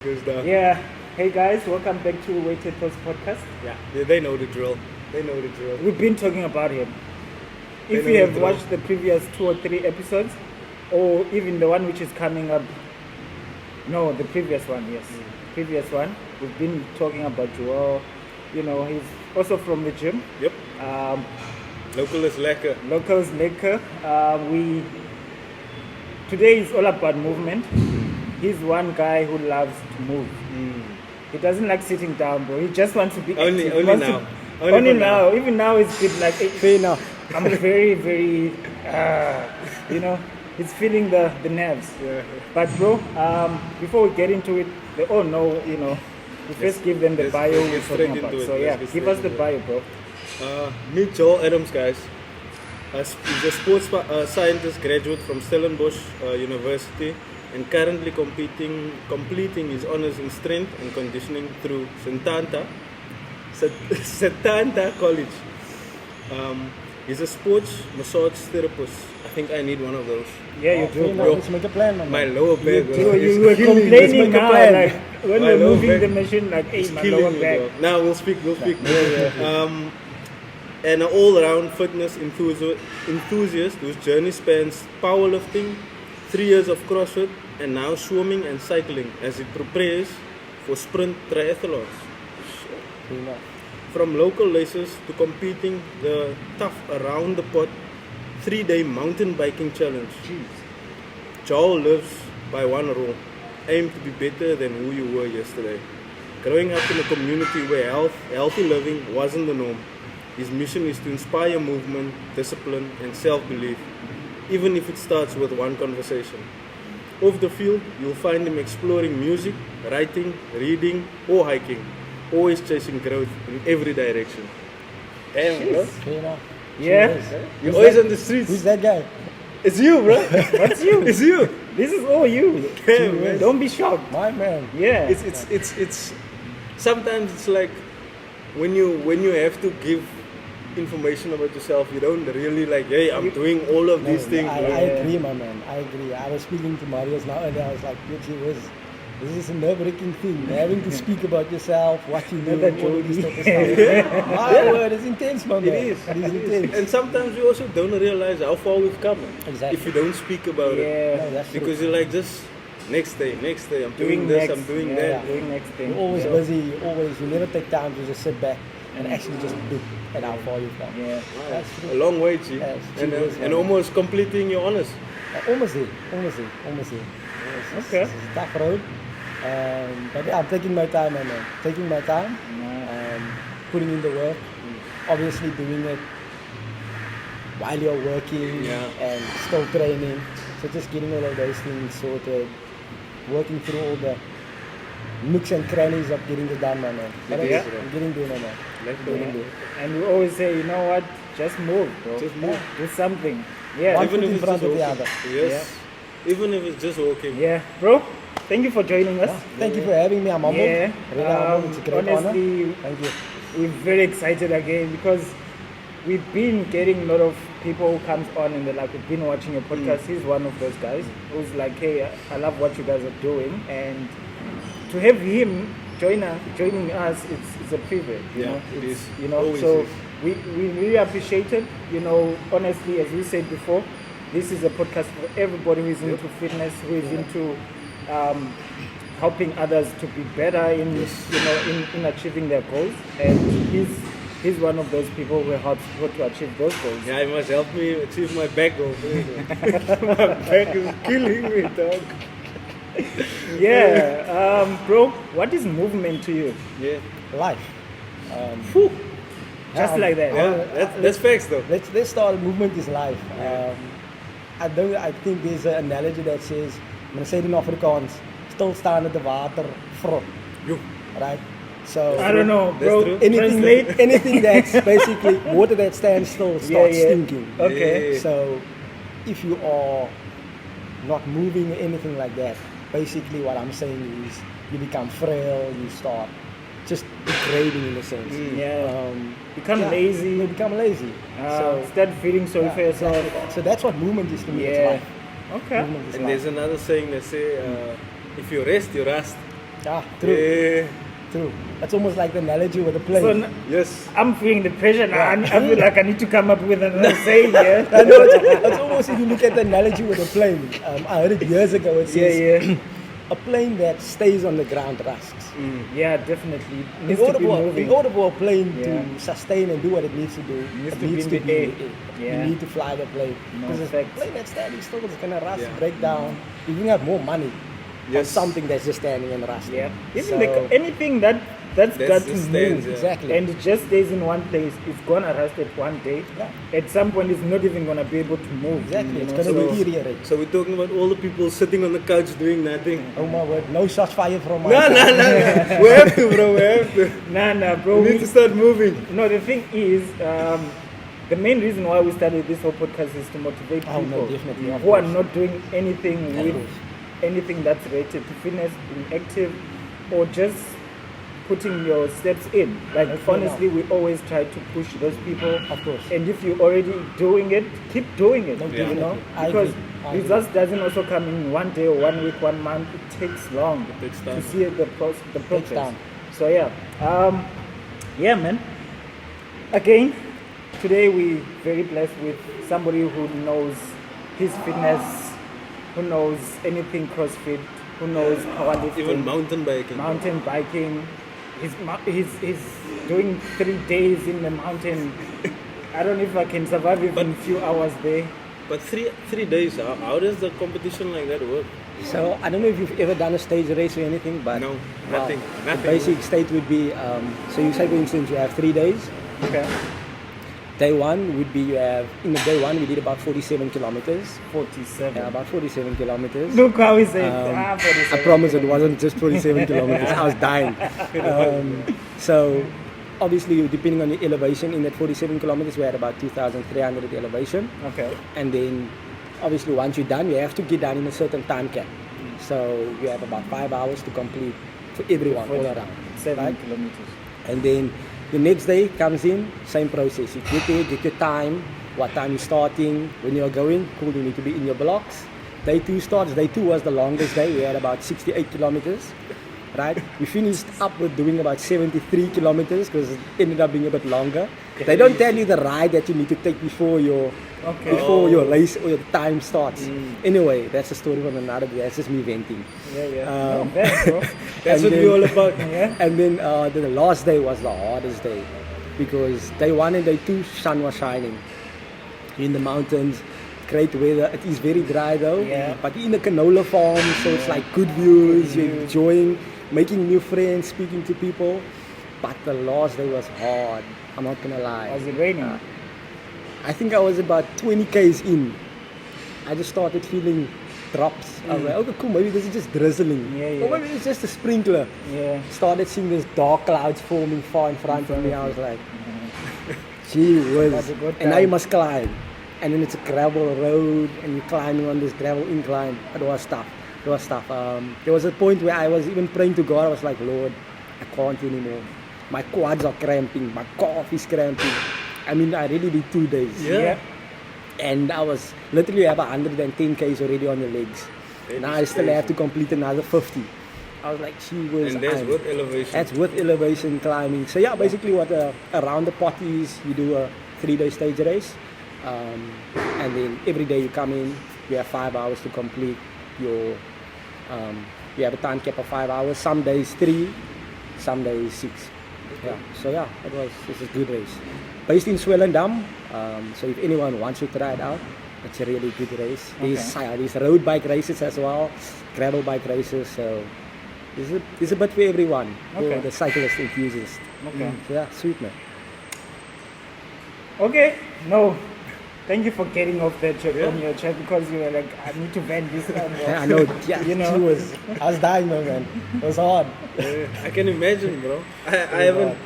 Good stuff. Yeah. Hey guys, welcome back to Weighted Thoughts podcast. Yeah, they know the drill. We've been talking about him. If They you know have the watched the previous 2 or 3 episodes, or even the one which is coming up, no, the previous one, yes. Previous one, we've been talking about Joël. You know, he's also from the gym. Yep. Local is lekker. Locals Laker. Today is all about movement. He's one guy who loves to move. He doesn't like sitting down, bro. He just wants to be Only active. He wants now. to- Only Only for now. now. Even now it's good. Like Fair enough. I'm very, very, it's feeling the nerves. Yeah. But bro, before we get into it, they all know, we first give them the Let's bio get we're straight talking about. into it. So Let's yeah, get give straight us the into bio, bro. Meet Joël Adams, guys. He's a sports scientist graduate from Stellenbosch University and currently completing his honors in strength and conditioning through Setanta College. He's a sports massage therapist. I think I need one of those. Yeah, you Fair do, enough. bro. Let's make a plan, man. My lower back, bro. Bro, is you were killing me. complaining Let's make a now, plan. like when My we're lower moving back the machine, like, hey, It's my killing lower me, back. bro. Now we'll speak. Yeah. And an all-round fitness enthusiast whose journey spans powerlifting, 3 years of CrossFit, and now swimming and cycling as he prepares for sprint triathlons. Fair enough. From local races to competing the tough around-the-pot 3-day mountain biking challenge. Joel lives by one rule: aim to be better than who you were yesterday. Growing up in a community where healthy living wasn't the norm, his mission is to inspire movement, discipline, and self-belief, even if it starts with one conversation. Off the field, you'll find him exploring music, writing, reading, or hiking, always chasing growth in every direction. Damn, bro. Fair enough. Yeah. Cheers. You're always on the streets. Who's that guy? It's you, bro. What's you? It's you. This is all you. Damn, man. Don't be shocked. My man. Yeah. It's sometimes it's like when you have to give information about yourself, you don't really like, hey, I'm doing all of these things. I bro. agree, my man. I agree. I was speaking to Marius now and I was like, this is a nerve-wracking thing. Having to speak about yourself, what you do, Never all of this joking. type of stuff. My word, it's intense, my man. It is. It is intense. And sometimes you also don't realize how far we've come Exactly. if you don't speak about it. Yeah. No, that's true. Because you're like, just next day, I'm doing Doing this, next. I'm doing Yeah, that. doing next thing. You're always Yeah. busy. You never take time to just sit back and actually just look at how far you've come. Yeah. That's A true. long way, G. Yes, and cheers, and man. almost completing your honors. Almost there. It's Okay. a tough road. But yeah, I'm taking my time, man. Taking my time. Putting in the work. Obviously doing it while you're working Yeah. and still training. So just getting all of those things sorted. Working through all the nooks and crannies of getting it done, man. But Yeah. I'm getting there, man. Getting there. And we always say, you know what? Just move, bro. Just move. Do something. Yeah. One Even foot if in it's front just of the walking. other. Yes. Even if it's just walking. Yeah, bro. Thank you for joining us. Thank you for having me. I'm humbled. Yeah. Really humbled. It's a great honestly, honor. Thank you. we're very excited again because we've been getting a lot of people who comes on and they're like, we've been watching your podcast. He's one of those guys who's like, hey, I love what you guys are doing, and to have him joining us, it's a privilege. You Yeah, know? it It's- is. You know, Always so is. we really appreciate it. You know, honestly, as we said before, this is a podcast for everybody who is into fitness, who is into helping others to be better in in achieving their goals, and he's one of those people who helps people to achieve those goals. Yeah, you must help me achieve my back goal. My back is killing me, dog. Yeah, bro, what is movement to you? Yeah. Life. Just like that. Yeah, that's facts though. Let's start. Movement is life. I think there's an analogy that says, I'm going to say it in Afrikaans, stilstaande water vrot. Yo. Right? So I don't know, bro. true. Translate. anything that's basically water that stands still starts Yeah. stinking. Okay. Yeah. So if you are not moving or anything like that, basically what I'm saying is you become frail, you start just degrading in a sense. Yeah. Become Yeah, lazy. You become lazy. Start feeling sorry for yourself. exactly. So that's what movement is to me. Yeah. It's life. Okay. Movement is And life. there's another saying that say, if you rest, you rust. Ah, true. Yeah. True. That's almost like the analogy with the plane. So Yes. I'm feeling the pressure now. I feel like I need to come up with another saying here. I know, it's almost if you look at the analogy with a plane. I heard it years ago. It says Yeah. a plane that stays on the ground rusts. Yeah, definitely. It In needs to order, be moving. in order for a plane Yeah. to sustain and do what it needs to do, needs it to be needs in to the be air. in the air. Yeah. You need to fly the plane. No Because a facts. plane that's standing still is going to rust, Yeah. break down. You can have more money on Yes. something that's just standing and rusting. Yeah. Even So- anything that's got to just move. stands, yeah. Exactly. And it just stays in one place, it's gonna rust at one day. Yeah. At some point, it's not even gonna be able to move. Exactly. you It's know, going to so- deteriorate. So we're talking about all the people sitting on the couch doing nothing. Oh my word, no shots fired from my No, side. no. We have to, bro. We have to. Nah, bro. We need to start moving. No, the thing is, the main reason why we started this whole podcast is to motivate Oh, people no, definitely, of who are course. not doing anything Of with course. anything that's related to fitness, being active, or just putting your steps in. Like That's fair honestly, we always try to push those people. Of course. And if you're already doing it, keep doing it. No, You know, definitely. I because agree. I agree. results doesn't also come in one day or 1 week, 1 month. It takes long takes to time. see the progress. time. So yeah, yeah, man. Again, today we very blessed with somebody who knows his fitness, who knows anything CrossFit, who knows powerlifting, Even mountain biking. mountain biking. He's doing 3 days in the mountain. I don't know if I can survive even a few hours there. But three days, how does the competition like that work? So I don't know if you've ever done a stage race or anything, but No, well, nothing. The basic state would be so you say for instance you have 3 days. Okay. Day one would be you have in the day one we did about 47 kilometers. 47. Yeah, about 47 kilometers. Look how he said, I 47. promise it wasn't just 47 kilometers. I was dying. So obviously depending on the elevation in that 47 kilometers we had about 2,300 elevation. Okay. And then obviously once you're done you have to get done in a certain time cap. So you have about 5 hours to complete for everyone all around. 7 right? kilometers. And then the next day comes in, same process. You get there, get your time, what time you're starting, when you're going, cool, you need to be in your blocks. Day 2 starts, day 2 was the longest day, we had about 68 kilometers, right? We finished up with doing about 73 kilometers because it ended up being a bit longer. They don't tell you the ride that you need to take before your race or your time starts. Anyway, that's a story from another day, that's just me venting. Yeah. Um, No, bad, bro. That's And what then- we're all about. Yeah. And then the last day was the hardest day because day 1 and day 2 sun was shining in the mountains, great weather. It is very dry though, Yeah. but in the canola farm, so it's like good views, you're enjoying, making new friends, speaking to people. But the last day was hard, I'm not gonna lie. Was it raining? I think I was about 20 k's in. I just started feeling drops. I was like, okay, cool, maybe this is just drizzling. Yeah. Or maybe it's just a sprinkler. Yeah. Started seeing this dark clouds forming far in front of me. I was like, gee whiz. That's a good And now you time. must climb. And then it's a gravel road and you're climbing on this gravel incline. It was tough. There was a point where I was even praying to God. I was like, Lord, I can't anymore. My quads are cramping. My calf is cramping. I mean, I really did 2 days. Yeah. And I was literally have 110 k's already on the legs. Now I still have to complete another 50. I was like, gee whiz. And that's with elevation. That's with elevation climbing. So yeah, basically what around the pot is, you do a 3-day stage race. And then every day you come in, you have 5 hours to complete your, you have a time cap of 5 hours, some days 3, some days 6. Yeah, so yeah, it's a good race. Based in Swellendam, so if anyone wants to try it out, it's a really good race. There's road bike races as well, gravel bike races, so it's a bit for everyone, for the cyclist enthusiast. Okay. So yeah, sweet man. Okay. No. Thank you for getting off that on your chest because you were like, I need to vent this one. Yeah, I know, yeah, You know? I was dying though, man. It was hard. I can imagine, bro. I haven't.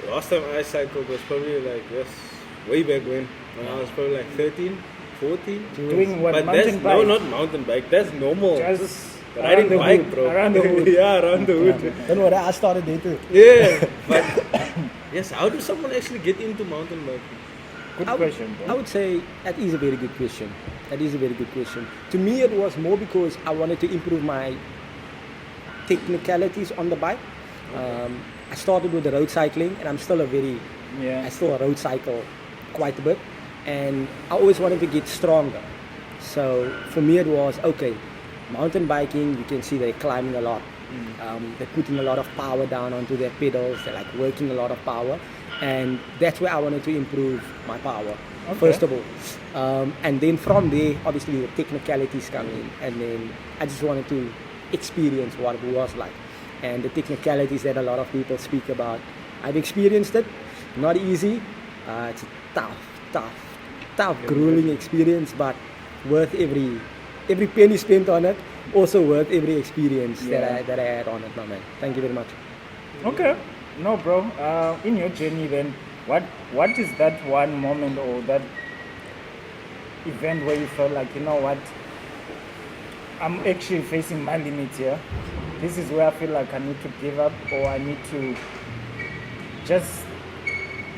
Last time I cycled was probably like way back when I was probably like 13, 14. Doing what? But Mountain that's bike? no, not mountain bike. That's normal. Just Riding around the bike, hood, bro. around the hood. Yeah, around the hood. Don't worry, I started there too. Yeah, but yes, how does someone actually get into mountain biking? Good I would- question, bro. I would say that is a very good question. That is a very good question. To me, it was more because I wanted to improve my technicalities on the bike. I started with the road cycling, and I'm still I still road cycle quite a bit, and I always wanted to get stronger. So for me it was, okay, mountain biking, you can see they're climbing a lot. They're putting a lot of power down onto their pedals, they're like working a lot of power, and that's where I wanted to improve my power, first of all. And then from there, obviously the technicalities come in, and then I just wanted to experience what it was like. And the technicalities that a lot of people speak about, I've experienced it, not easy. It's a tough, grueling experience, but worth every penny spent on it. Also worth every experience that I had on it, my man. Thank you very much. Okay, no, bro. In your journey, then, what is that one moment or that event where you felt like, you know what, I'm actually facing my limits here. This is where I feel like I need to give up, or I need to just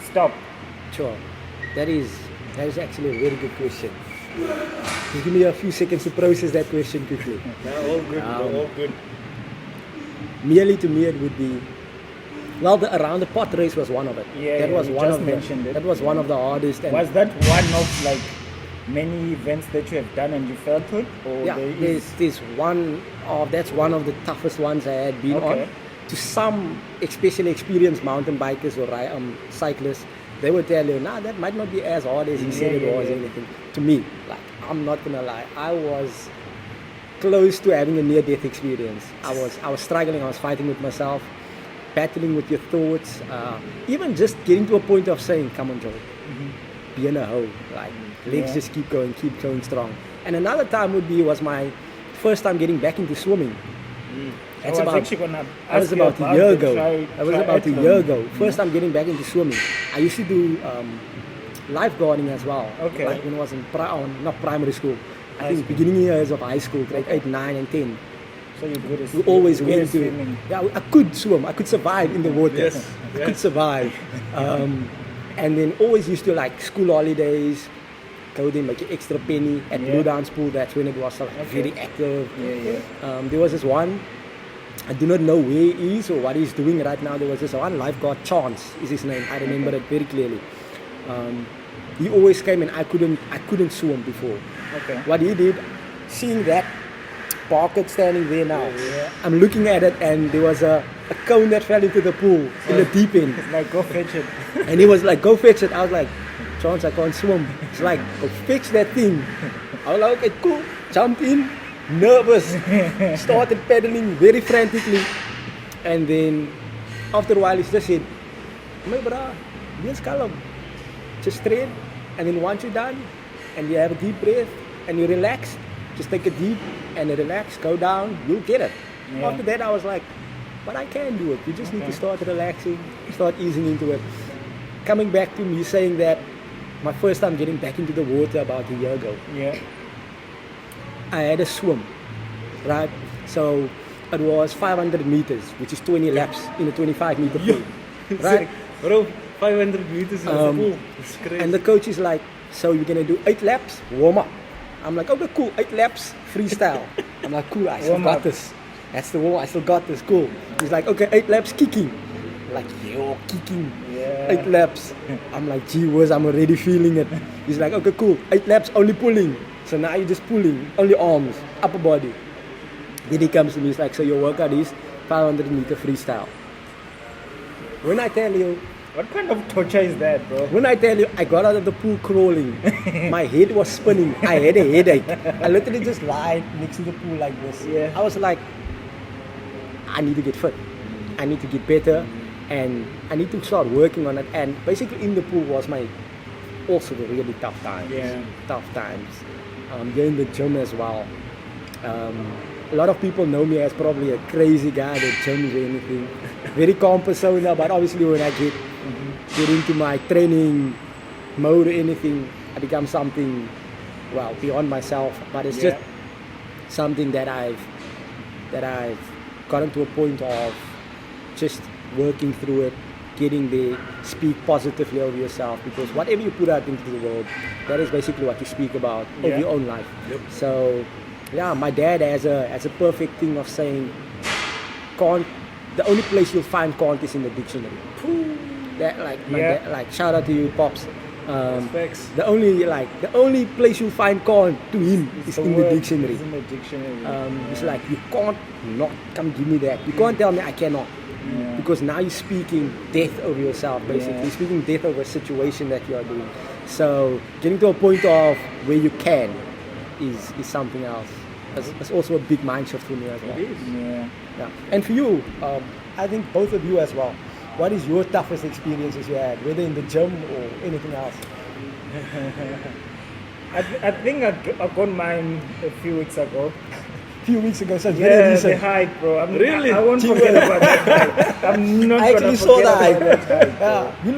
stop. Sure. That is actually a very good question. Just give me a few seconds to process that question quickly. All good, all good. Merely to me, it would be, well, the around the pot race was one of it. Yeah, that was you one just of mentioned it. That was one of the hardest. And was that one of like many events that you have done and you felt it? Or yeah, there's one of, that's one of the toughest ones I had been on. To some, especially experienced mountain bikers or cyclists, they would tell you, nah, that might not be as hard as he said it was or anything. To me, like, I'm not gonna lie, I was close to having a near-death experience. I was struggling, I was fighting with myself, battling with your thoughts, even just getting to a point of saying, come on, Joel, be in a hole, like, legs just keep going strong. And another time was my first time getting back into swimming. That was about a year ago. First time getting back into swimming. I used to do lifeguarding as well. Okay. Like when I was in not primary school. I think beginning years of high school, grade 8, 9, and 10. So you're good at We always went to swimming. Yeah, I could swim. I could survive in the water. Yes. I could survive. And then always used to, like, school holidays, go there, make an extra penny at Blue Dance Pool. That's when it was like very active. There was this one, I do not know where he is or what he's doing right now. There was this one lifeguard, Chance is his name. I remember it very clearly. He always came, and I couldn't swim before. Okay. What he did, seeing that bucket standing there now, I'm looking at it, and there was a cone that fell into the pool in the deep end. It's like, go fetch it. And he was like, go fetch it. I was like, Chance, I can't swim. It's like, go fetch that thing. I was like, okay, cool. Jumped in, nervous, started pedaling very frantically. And then after a while, he just said, my brother, be calm. Just straight. And then once you're done, and you have a deep breath, and you relax, just take a deep and relax, go down, you'll get it. After that, I was like, but I can do it. You just need to start relaxing, start easing into it. Coming back to me saying that my first time getting back into the water about a year ago. I had a swim, right? So it was 500 meters, which is 20 laps in a 25 meter pool, right? Bro, 500 meters in the pool. It's crazy. And the coach is like, so you're gonna do 8 laps, warm up. I'm like, okay, cool, 8 laps, freestyle. I'm like, cool, I still got this. That's the warm, I still got this, cool. He's like, okay, 8 laps kicking. I'm like, yo, kicking, 8 laps. I'm like, gee whiz, I'm already feeling it. He's like, okay, cool, 8 laps, only pulling. So now you're just pulling, only arms, upper body. Then he comes to me, he's like, so your workout is 500 meter freestyle. When I tell you, what kind of torture is that, bro? When I tell you, I got out of the pool crawling. My head was spinning. I had a headache. I literally just lied next to the pool like this. I was like, I need to get fit. I need to get better. And I need to start working on it. And basically in the pool was also the really tough times. Tough times. Here in the gym as well. A lot of people know me as probably a crazy guy that gyms or anything. Very calm persona, but obviously when I get into my training mode or anything, I become something, well, beyond myself. But it's just something that I've gotten to a point of just working through it, getting there, speak positively over yourself, because whatever you put out into the world, that is basically what you speak about over your own life. So yeah, my dad has a perfect thing of saying, can't. The only place you'll find can't is in the dictionary. That like shout out to you, pops. Facts. The only place you'll find can't to him is in the dictionary. It's in the dictionary. It's like you can't not come give me that. You can't tell me I cannot. Yeah. Because now you're speaking death over yourself, basically. Yeah. You're speaking death over a situation that you are doing. So getting to a point of where you can is something else. That's also a big mind shift for me as well. It is. Yeah. And for you, I think both of you as well. What is your toughest experiences you had, whether in the gym or anything else? I think I got mine a few weeks ago. Few weeks ago, so it's Yeah, very the recent. hike, bro. Really? I won't forget about that hike. I'm not I gonna actually saw forget the hike. about that hike, bro. Yeah. You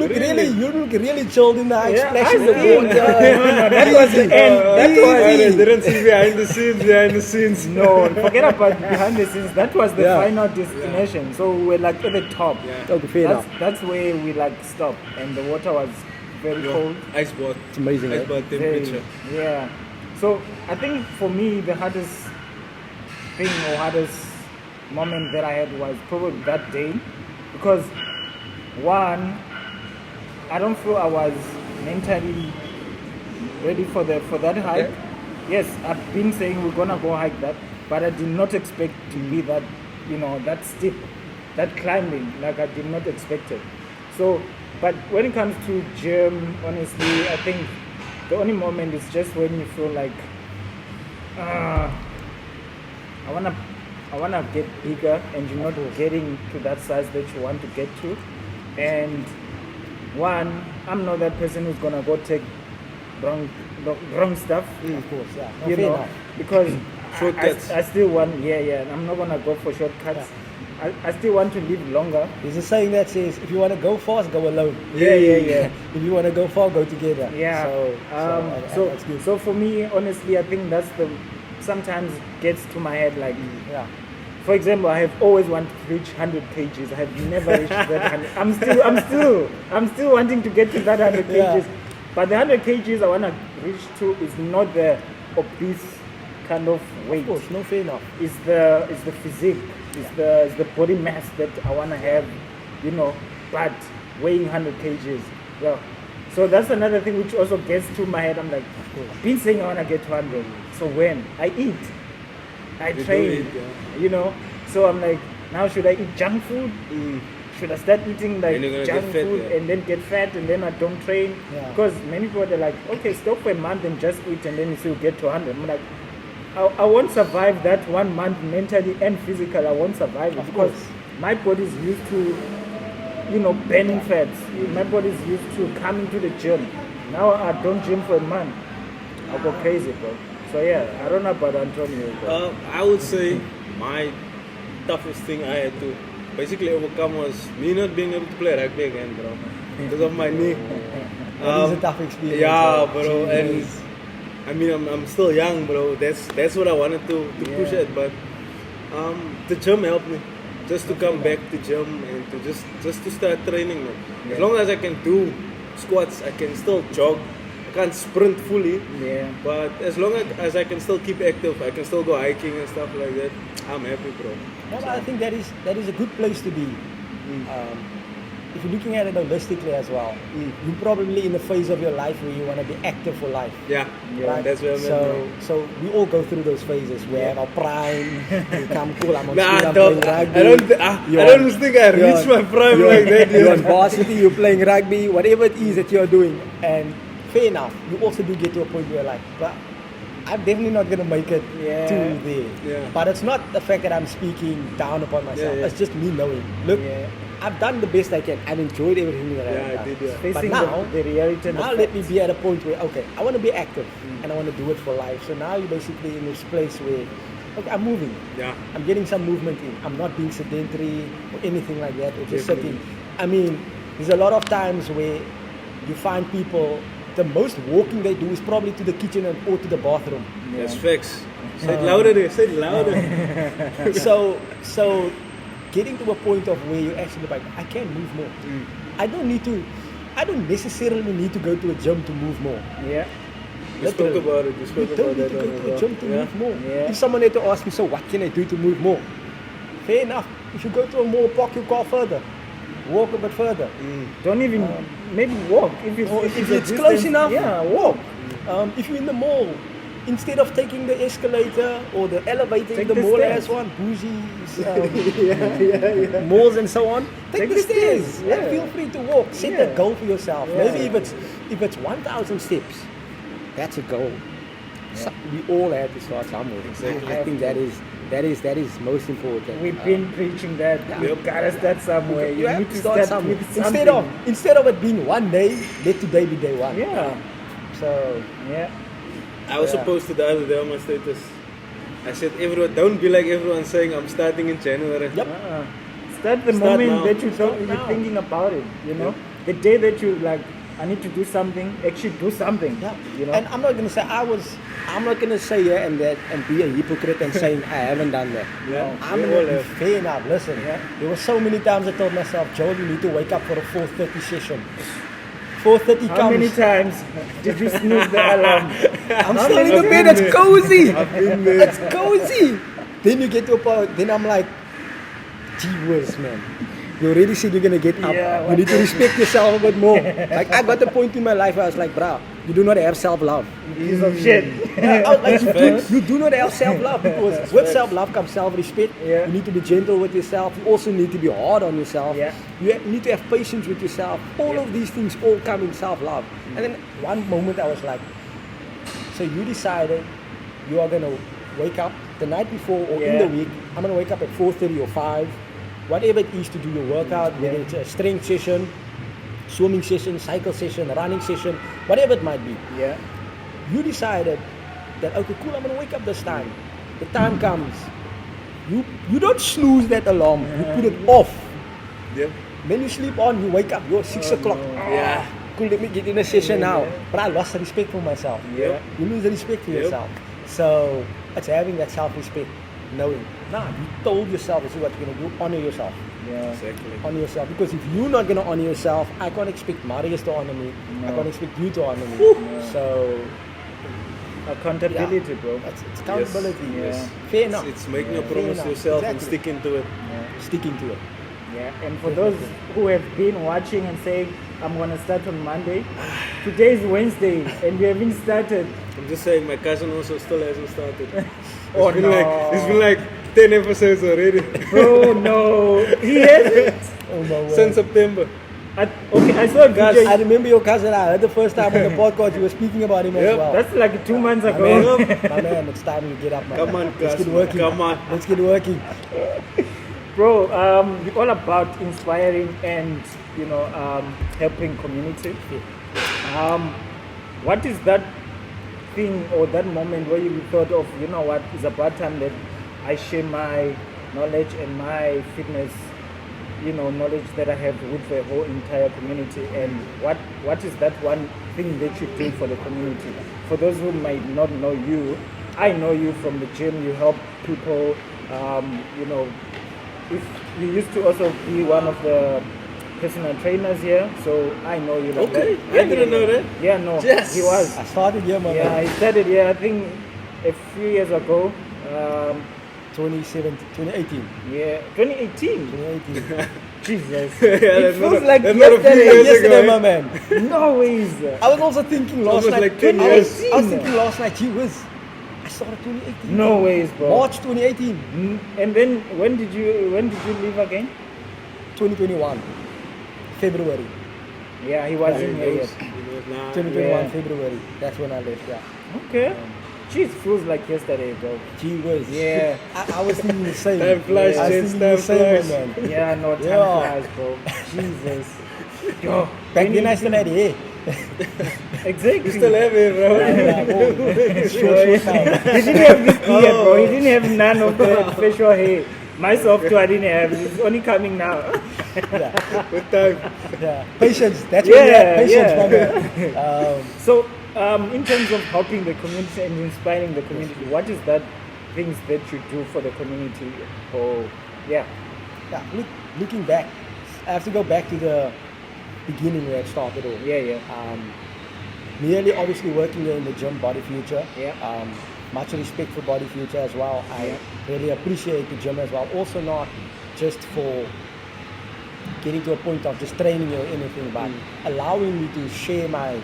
look really chilled in the hike, Yeah, splashing I the see. water. No, that was the end. That I was didn't see behind the scenes. No, forget about behind the scenes. That was the Yeah. final destination. So we were like at the top. Yeah. Okay, fair enough. That's where we like stopped, and the water was very cold. Ice bath. It's amazing, Ice right? bath temperature. Yeah. So I think for me the hardest thing or hardest moment that I had was probably that day, because one, I don't feel I was mentally ready for that hike. Okay. Yes, I've been saying we're gonna go hike that, but I did not expect to be that, that steep, that climbing. Like I did not expect it. So, but when it comes to gym, honestly, I think the only moment is just when you feel like, I wanna get bigger, and you're not getting to that size that you want to get to. And one, I'm not that person who's gonna go take wrong stuff. Of course, yeah. No, You fair know, enough. because Shortcuts. I still want, I'm not gonna go for shortcuts. I still want to live longer. There's a saying that says, if you want to go fast, go alone. Yeah. If you want to go far, go together. Yeah. So that's good. So for me, honestly, I think that's sometimes gets to my head. Like, Yeah. for example, I have always wanted to reach 100 kgs. I have never reached that 100. I'm still wanting to get to that 100 kgs. Yeah. But the 100 kgs I want to reach to is not the obese kind of weight. Of course, no, fair enough. It's the physique. It's the body mass that I want to have, but weighing 100 kgs. Yeah. So that's another thing which also gets to my head. I'm like, I've been saying I want to get to 100. So when? I eat. I You train. do it, yeah. So I'm like, now should I eat junk food? Should I start eating like And you're gonna junk get fat, food yeah. and then get fat and then I don't train? Yeah. Because many people are like, okay, stop for a month and just eat and then you still get to 100. I'm like, I won't survive that 1 month mentally and physically. I won't survive it Of because course. my body's used to, burning fats. My body's used to coming to the gym. Now I don't gym for a month. I'll go crazy, bro. So yeah, I don't know about Antonio. Bro. I would say my toughest thing I had to basically overcome was me not being able to play rugby again, bro, because of my knee. That is a tough experience. Yeah, right? bro, and Jeez. I mean I'm still young, bro. That's what I wanted to push at, but the gym helped me just to come back to gym and to just to start training, man. As long as I can do squats, I can still jog. I can't sprint fully, Yeah. but as long as I can still keep active, I can still go hiking and stuff like that. I'm happy, bro. No, but I think that is a good place to be. If you're looking at it holistically as well, you're probably in the phase of your life where you want to be active for life. Yeah, Right? that's where I'm at, bro. So we all go through those phases where our prime, we come cool, I'm on Nah, school, I'm dog, playing rugby. I don't think I reached my prime like that. You're on varsity, you're playing rugby, whatever it is that you're doing. And fair enough, you also do get to a point where you're like, but I'm definitely not going to make it Yeah. to there. Yeah. But it's not the fact that I'm speaking down upon myself. Yeah. It's just me knowing, look, Yeah. I've done the best I can. I've enjoyed everything that I've Yeah, I done. did, yeah. Facing But now, the reality and the now let me facts. be at a point where, okay, I want to be active and I want to do it for life. So now you're basically in this place where, okay, I'm moving. Yeah. I'm getting some movement in. I'm not being sedentary or anything like that, or just Definitely. sitting. I mean, there's a lot of times where you find people, the most walking they do is probably to the kitchen or to the bathroom. That's facts. Say it louder there. Say it louder. So getting to a point of where you actually like, I can move more. I don't necessarily need to go to a gym to move more. Yeah. We spoke about it. We You spoke don't about need that to go one as to a well. gym to Yeah. move more. Yeah. If someone had to ask me, so what can I do to move more? fair enough. If you go to a mall, park your car further. Walk a bit further. Don't even maybe walk if it's, Or if if it's it's close enough, Yeah, walk. If you're in the mall, instead of taking the escalator or the elevator Take in the the mall stairs. has one, bougies, malls and so on, take the stairs. yeah. And feel free to walk. Set Yeah. a goal for yourself. Yeah. Maybe if it's 1,000 steps, that's a goal. So we all have to start somewhere. Exactly. I think that is most important. We've been preaching that. You gotta start somewhere. You have need to start somewhere. with something. Instead of it being one day, let today be day one. Yeah. So Yeah. I was supposed to the other day on my status. I said, everyone, don't be like everyone saying I'm starting in January. Yep. Start the Start moment now. that you're now. thinking about it. You know, the day that you like, I need to do something. Actually, do something. Yeah. You know. And I'm not gonna say I'm not gonna say here and be a hypocrite and saying I haven't done that. Yeah, I'm we gonna all be have. fair enough. Listen, there were so many times I told myself, Joel, you need to wake up for a 4:30 session. 4:30 How comes. many times did you snooze the alarm? I'm still in the bed. It's cozy. been there. It's cozy. Then you get to a point. Then I'm like, gee whiz, man. You already said you're gonna get up. Yeah, You need to respect yourself a bit more. Like I got the point in my life where I was like, bruh, you do not have self-love. Piece of shit. You do not have self-love because with self-love comes self-respect. Yeah. You need to be gentle with yourself. You also need to be hard on yourself. Yeah. You need to have patience with yourself. All of these things all come in self-love. And then one moment I was like, so you decided you are going to wake up the night before or in the week. I'm going to wake up at 4:30 or 5. Whatever it is to do your workout, whether it's a strength session, swimming session, cycle session, running session, whatever it might be. Yeah. You decided that, okay, cool, I'm going to wake up this time. The time comes. You don't snooze that alarm. You put it off. Yep. Then you sleep on, you wake up, you're 6 o'clock. Yeah. Cool, let me get in a session now. But I lost the respect for myself. Yep. You lose the respect for Yep. yourself. So it's having that self-respect. Knowing, you told yourself this is what you're going to do. Honor yourself. Yeah. Exactly. Honor yourself. Because if you're not going to honor yourself, I can't expect Marius to honor me. I No. can't expect you to honor me. No. So Accountability, bro. it's accountability. Yes. Fair enough. It's making a Fair promise enough. to yourself and Exactly. sticking to it. Sticking to it. Yeah, and for those who have been watching and saying, I'm going to start on Monday, today is Wednesday and we haven't started. I'm just saying, my cousin also still hasn't started. Oh, It's been no. it's been like 10 episodes already Bro, no. He hasn't. Oh my word. since September. Okay, I saw a Guys, video. I remember your cousin. I heard the first time on the podcast you were speaking about him as Yep. well. That's like 2 months My ago. man, my man, it's time you get up, man. Come on, Let's get cousin. working. Come on. Let's get working. Bro, we're all about inspiring and, helping community. What is that thing or that moment where you thought of, you know what, it's about time that I share my knowledge and my fitness, knowledge that I have with the whole entire community, and what is that one thing that you do for the community? For those who might not know you, I know you from the gym, you help people, if you used to also be one of the personal trainers here, so I know you like Okay, that. I didn't know that. Yeah, no, Yes. he was. I started here, my Yeah, man. I started here, I think, a few years ago. 2018. Yeah, 2018. 2018. Jesus. Yeah, It that's feels not a- like that's not a few yesterday. years Yesterday, ago, my man. No ways. I was also thinking last Almost night. like 10 I was- years. I was thinking last night, gee whiz, I started 2018. No ways, bro. March 2018. And then when did you leave again? 2021. February. Yeah, he wasn't here yet. 2021 Yeah. February. That's when I left, yeah. Okay. Jeez, feels like yesterday, bro. Gee whiz. Yeah. I was thinking the same. Time flies, I was gents, thinking the time same, flies. man. Yeah, no, time Yeah. flies, bro. Jesus. Yo, Back then I still had hair. exactly. You still have it, bro. Short time. He didn't have this beard, bro. He didn't have none of the facial hair. Myself too, I didn't have. It's only coming now. With time. Yeah. Patience. That's what we Yeah, had. Patience, yeah. my man. So, in terms of helping the community and inspiring the community, what is that things that you do for the community? Or yeah, Looking back, I have to go back to the beginning where it started all. yeah. Merely obviously working there in the gym, Body Future. Yeah. much respect for Body Future as well. I really appreciate the gym as well. Also not just for getting to a point of just training or anything, but allowing me to share my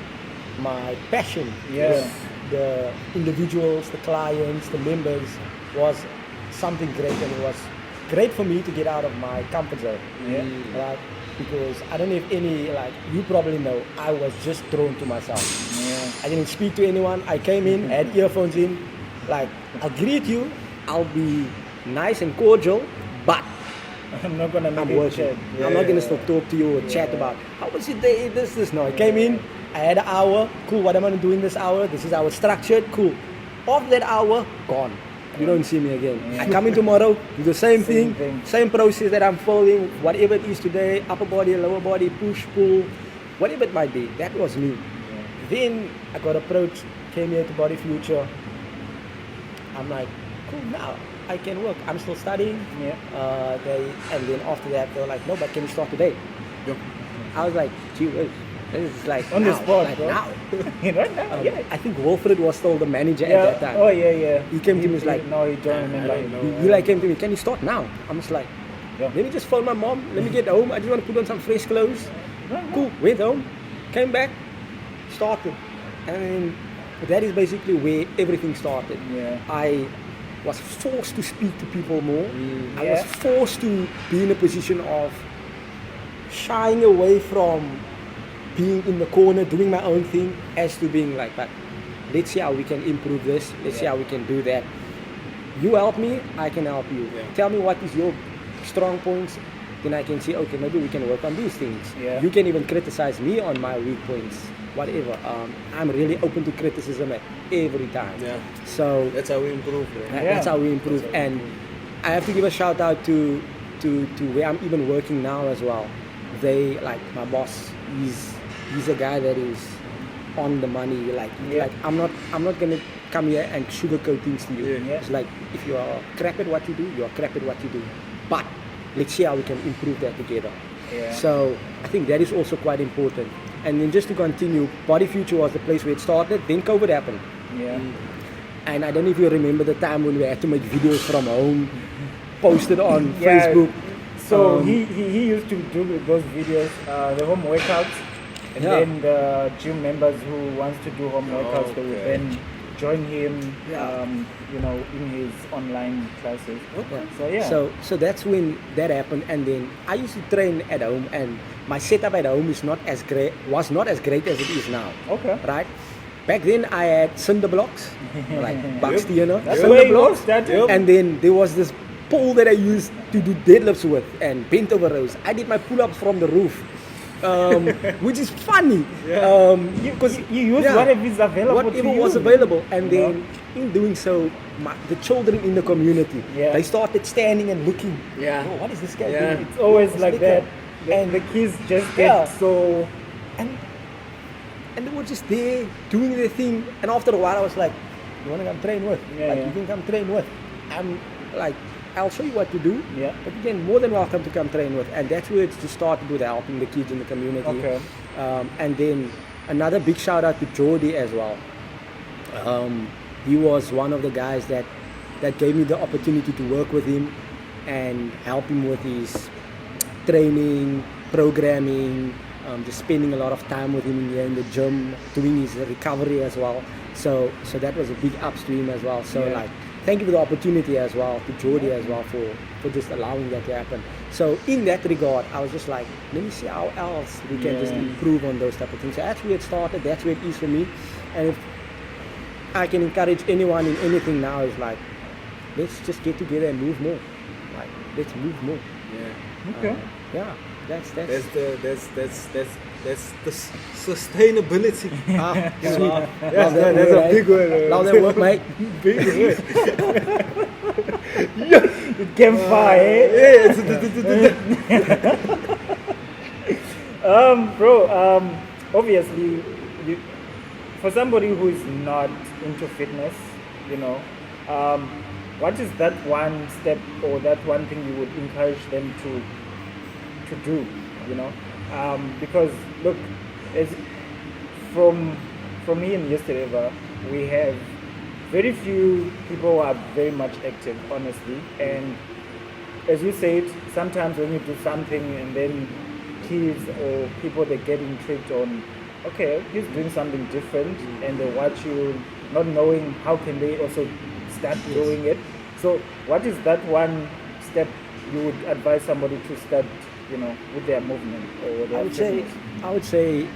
passion with the individuals, the clients, the members was something great, and it was great for me to get out of my comfort zone. Right? Because I don't know if any, like you probably know, I was just thrown to myself. I didn't speak to anyone. I came in, had earphones in, like I'll greet you, I'll be nice and cordial, but I'm not gonna make I'm working. I'm not gonna still talk to you or chat about how was your day, this. No, I came in, I had an hour, cool, what am I gonna do in this hour? This is our structured, cool. Off that hour, gone. You don't see me again. I come in tomorrow, do the same thing, same process that I'm following, whatever it is today, upper body, lower body, push, pull, whatever it might be. That was me. Then I got approached, came here to Body Future. I'm like, cool, now I can work. I'm still studying. And then after that, they were like, no, but can you start today? I was like, gee whiz. This is like on the spot, like bro. now. Right now, I think Wilfred was still the manager at that time. Oh yeah. He came to me, was like, no, he don't remember. He like came to me, can you start now? I'm just like, let me just phone my mom, let me get home, I just want to put on some fresh clothes. Cool, went home, came back, started. And that is basically where everything started. I was forced to speak to people more. I was forced to be in a position of shying away from being in the corner, doing my own thing, as to being like, but let's see how we can improve this, let's see how we can do that. You help me, I can help you. Tell me what is your strong points, then I can see, okay, maybe we can work on these things. You can even criticize me on my weak points, whatever. I'm really open to criticism at every time. So that's how we improve. That's how we improve. And I have to give a shout out to where I'm even working now as well. They, like my boss, he's a guy that is on the money. Like I'm not gonna come here and sugarcoat things to you. It's like, if you are crap at what you do, you are crap at what you do. But let's see how we can improve that together. So I think that is also quite important. And then just to continue, Body Future was the place where it started. Then COVID happened. And I don't know if you remember the time when we had to make videos from home, posted on Facebook. So he used to do those videos, the home workouts, and then the gym members who wants to do home workouts, they would then join him, in his online classes. So that's when that happened, and then I used to train at home, and my setup at home was not as great as it is now. Right? Back then I had cinder blocks, like Buxty, cinder blocks, and then there was this pole that I used to do deadlifts with and bent over rows. I did my pull-ups from the roof, which is funny. Because you use whatever is available whatever to you. was available. And then in doing so, the children in the community, they started standing and looking. Oh, what is this guy doing? It's always like that. And the kids just get so... And they were just there doing their thing. And after a while I was like, you want to come train with? You can come train with. I'm like, I'll show you what to do, but again, more than welcome to come train with. And that's where it's just started with helping the kids in the community. And then another big shout out to Jordy as well. He was one of the guys that gave me the opportunity to work with him and help him with his training, programming, just spending a lot of time with him here in the gym, doing his recovery as well. So that was a big ups to him as well. So thank you for the opportunity as well, to Jordy as well, for just allowing that to happen. So in that regard, I was just like, let me see how else we can just improve on those type of things. So that's where it started, that's where it is for me. And if I can encourage anyone in anything now, is like, let's just get together and move more. Like, let's move more. That's the sustainability. Sweet. That's a big word. Love that work, mate. Big word. It came far, Bro, obviously, for somebody who is not into fitness, what is that one step or that one thing you would encourage them to do, because look, as from me and yesterday, we have very few people are very much active, honestly. And as you said, sometimes when you do something and then kids or people, they get intrigued on, okay, he's doing something different, and they watch you, not knowing how can they also start doing it. So what is that one step you would advise somebody to start, with their movement or their fitness? I would say,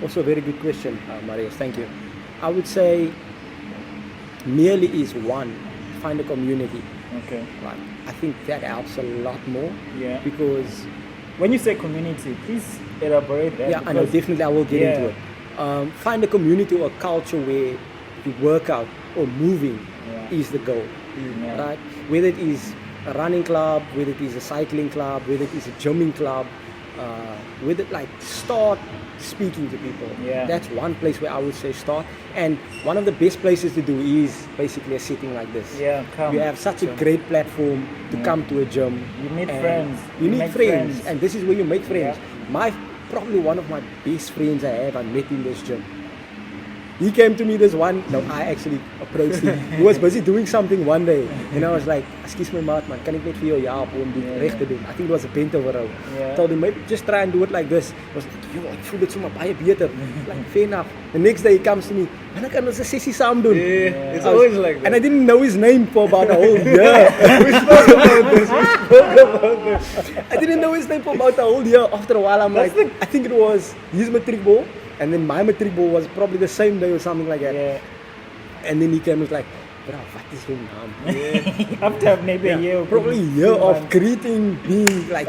also a very good question, Marius, thank you. I would say merely is one, find a community. Okay. Right. I think that helps a lot more. Yeah. Because when you say community, please elaborate that. Yeah, I know, definitely I will get into it. Find a community or culture where the workout or moving is the goal. Right? Whether it is a running club, whether it is a cycling club, whether it is a gymming club, start speaking to people. That's one place where I would say start. And one of the best places to do is basically a setting like this. You have such a great platform to come to a gym. You meet friends. You meet friends, and this is where you make friends. Probably one of my best friends I met in this gym. He came to me I actually approached him. He was busy doing something one day. And I was like, excuse me maat man, kan ek net vir jou help om dit reg te doen? I think it was a bent over row. Told him, maybe just try and do it like this. I was like, yo, ek voel dit sommer baie beter. Like, fair enough. The next day he comes to me, wanneer kan ons 'n sessie saam doen? It's always like that. And I didn't know his name for about a whole year. We spoke about this. I didn't know his name for about a whole year. After a while, I'm like, I think it was his matric ball. And then my matric ball was probably the same day or something like that. And then he came and was like, bro, what is your name? After maybe a year. Probably a year of greeting, being like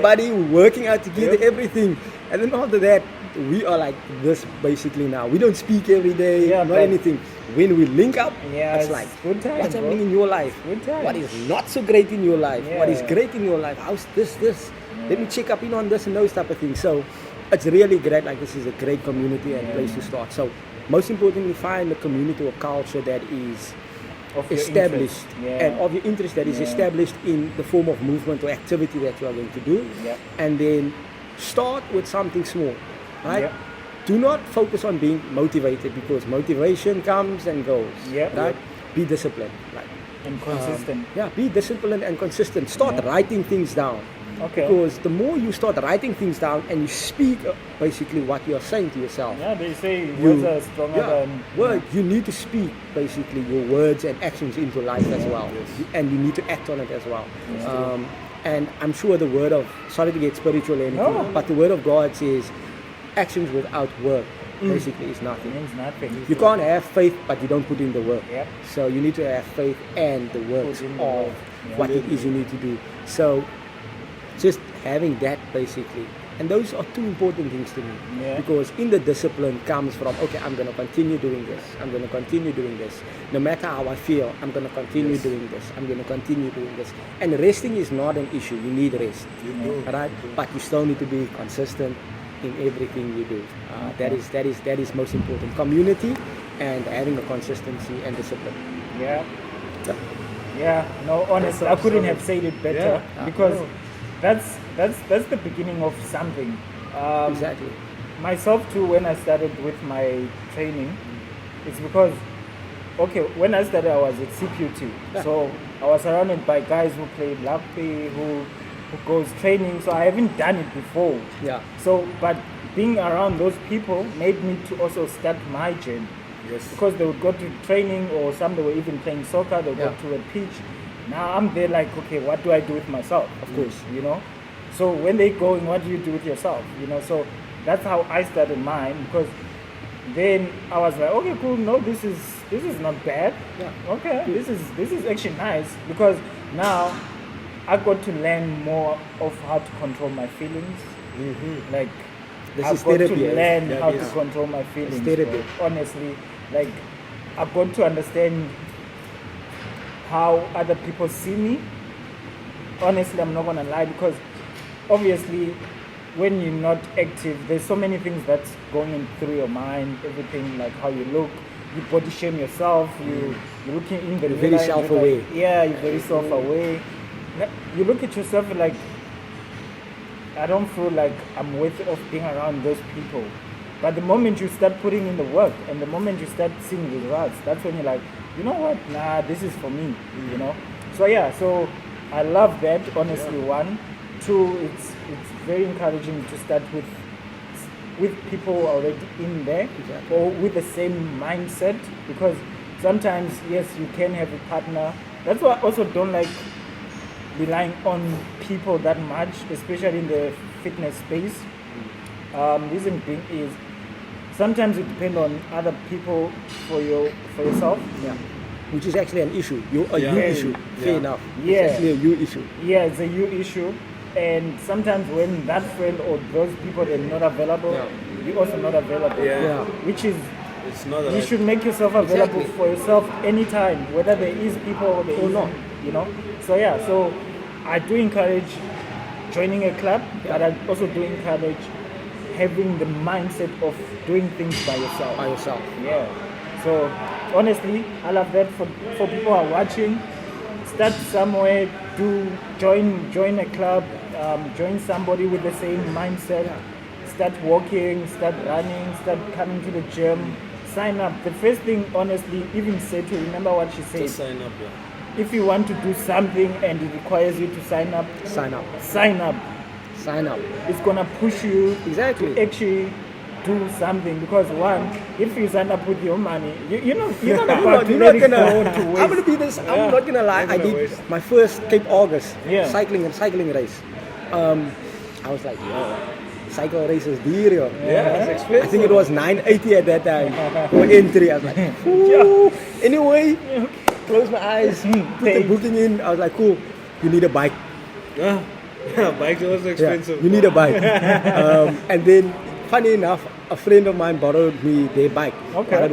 buddy, working out together, everything. And then after that, we are like this basically now. We don't speak every day, not anything. When we link up, it's like, good time, what's happening in your life? Good time. What is not so great in your life? What is great in your life? How's this? Let me check up on this and those type of things. So it's really great. Like, this is a great community and place to start. So most importantly, find a community or culture that is established and of your interest, that is established in the form of movement or activity that you are going to do. And then start with something small, right? Do not focus on being motivated, because motivation comes and goes, right? Be disciplined, and consistent. Be disciplined and consistent. Start writing things down. Because the more you start writing things down and you speak basically what you are saying to yourself. They say words are stronger than words. You need to speak basically your words and actions into life as well. And you need to act on it as well. And I'm sure the word of, sorry to get spiritual or anything, but the word of God says actions without work basically is nothing. Means nothing. You can't have faith but you don't put in the work. So you need to have faith and the works of what it is you need to do. So just having that basically, and those are two important things to me, because in the discipline comes from, okay, I'm going to continue doing this, I'm going to continue doing this, no matter how I feel, I'm going to continue doing this, I'm going to continue doing this. And resting is not an issue. You need rest, right? But you still need to be consistent in everything you do. That is most important. Community and having a consistency and discipline. No, honestly, I couldn't have said it better, because that's the beginning of something. Exactly. Myself too, when I started with my training, it's because, when I started I was at CPUT, so I was surrounded by guys who played rugby, who goes training, so I haven't done it before. So, but being around those people made me to also start my journey. Because they would go to training, or some they were even playing soccer, they would go to a pitch. Now I'm there like, okay, what do I do with myself? Of course, So when they going, what do you do with yourself? So that's how I started mine, because then I was like, okay, cool, no, this is not bad. Okay, this is actually nice, because now I got to learn more of how to control my feelings. Like, I've got to learn how to control my feelings. Honestly, like, I've got to understand how other people see me. Honestly, I'm not gonna lie, because obviously when you're not active, there's so many things that's going through your mind, everything, like how you look, you body shame yourself, you're looking in the very self-aware. You're very self-aware. You look at yourself like, I don't feel like I'm worthy of being around those people. But the moment you start putting in the work, and the moment you start seeing results, that's when you're like, you know what, nah, this is for me, you know. So yeah, so I love that, honestly. One, two, it's very encouraging to start with people already in there, or with the same mindset, because sometimes, yes, you can have a partner. That's why I also don't like relying on people that much, especially in the fitness space. Reason being is sometimes you depend on other people for yourself. Yeah. Which is actually an issue. You issue. Fair enough. Yeah. It's actually a you issue. Yeah, it's a you issue. And sometimes when that friend or those people are not available, you're also not available. Yeah. Which is, It's not you right. should make yourself available Exactly. for yourself anytime, whether there is people or there isn't, not. you know. So yeah, so I do encourage joining a club, but I also do encourage having the mindset of doing things by yourself. By yourself. Yeah. So honestly, I love that for people who are watching. Start somewhere, join a club, join somebody with the same mindset. Start walking, start running, start coming to the gym. Sign up. The first thing, honestly, even said to remember what she said. Just sign up, If you want to do something and it requires you to sign up, Sign up. sign up. Sign up. It's gonna push you Exactly. to actually do something, because one, if you sign up with your money, you're not about to You're let not it gonna. go to waste. I'm gonna be this. I'm not gonna lie. Not I gonna did waste. my first Cape August Yeah. cycling race. I was like, yo, cycle race is dear, yo. Yeah, it's expensive. I think it was 980 at that time for entry. I was like, "Ooh." Anyway, close my eyes, put the Thanks. booking in. I was like, cool. You need a bike. Yeah, bikes are also Yeah, expensive. you need a bike. And then, funny enough, a friend of mine borrowed me their bike. Okay. But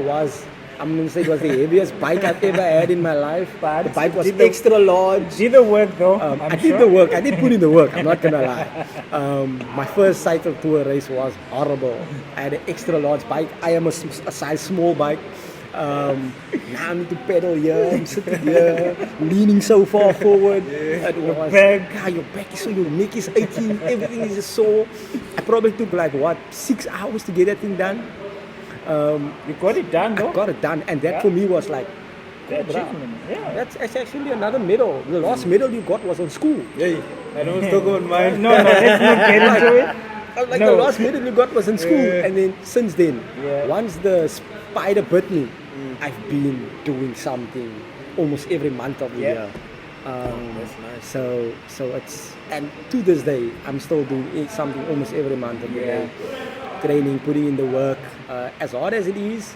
I'm going to say it was the heaviest bike I've ever had in my life. But the bike was did the- extra large. Did the work though. I did the work. I did put in the work. I'm not going to lie. My first cycle tour race was horrible. I had an extra large bike. I am a size small bike. Now I need to pedal here, I'm sitting here, leaning so far forward. It was, back. your back is so, your neck is aching, everything is just sore. I probably took 6 hours to get that thing done. You got it done though. I got it done, and that Yeah. for me was like, The bruh, achievement. Yeah. that's actually another medal. The last medal you got was on school. Hey, I don't talk about mine. No, let's not get into it. Like No. the last medal you got was in school, and then since then, Yeah. once the spider bit me, I've been doing something almost every month of the Yeah. year. That's nice. So it's, and to this day, I'm still doing something almost every month of the day. Training, putting in the work, as hard as it is.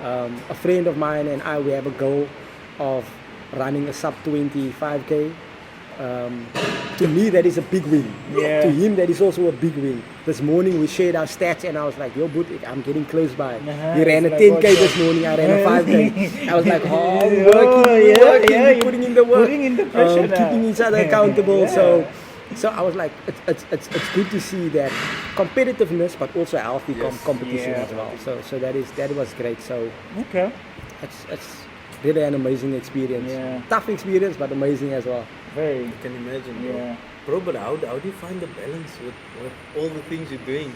A friend of mine and I, we have a goal of running a sub 25k. To me, that is a big win. Yeah. To him, that is also a big win. This morning we shared our stats, and I was like, "Yo, but I'm getting close by." He ran a It's like 10k what, this morning. I ran a 5k. I was like, "Oh, I'm Oh, working, yeah, working, yeah, you're putting in the work, putting in the pressure now. keeping each other accountable." Yeah. So I was like, it's good to see that competitiveness, but also healthy competition Yeah. as well. So that was great. So Okay. it's really an amazing experience. Yeah. Tough experience, but amazing as well. Very. I can imagine. Yeah. Bro, but how do you find the balance with all the things you're doing?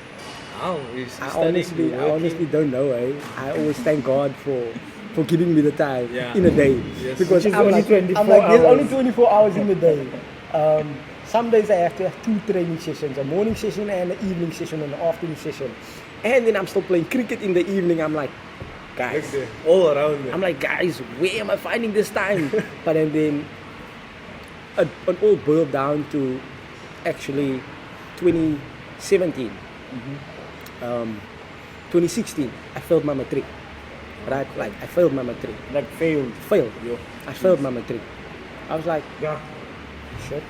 How is I studying, honestly don't know. I always thank God for giving me the time Yeah. in a day, Yes. because Which is I'm only like, 24 there's only hours. 24 hours in the day. Some days I have to have 2 training sessions, a morning session and an evening session and an afternoon session, and then I'm still playing cricket in the evening. I'm like, guys, all around me. I'm like, guys, where am I finding this time? But then it all boiled down to actually 2017. 2016, I failed my matric. Right? Like, I failed my matric. Like failed. I failed my matric. I was like, Yeah. shit.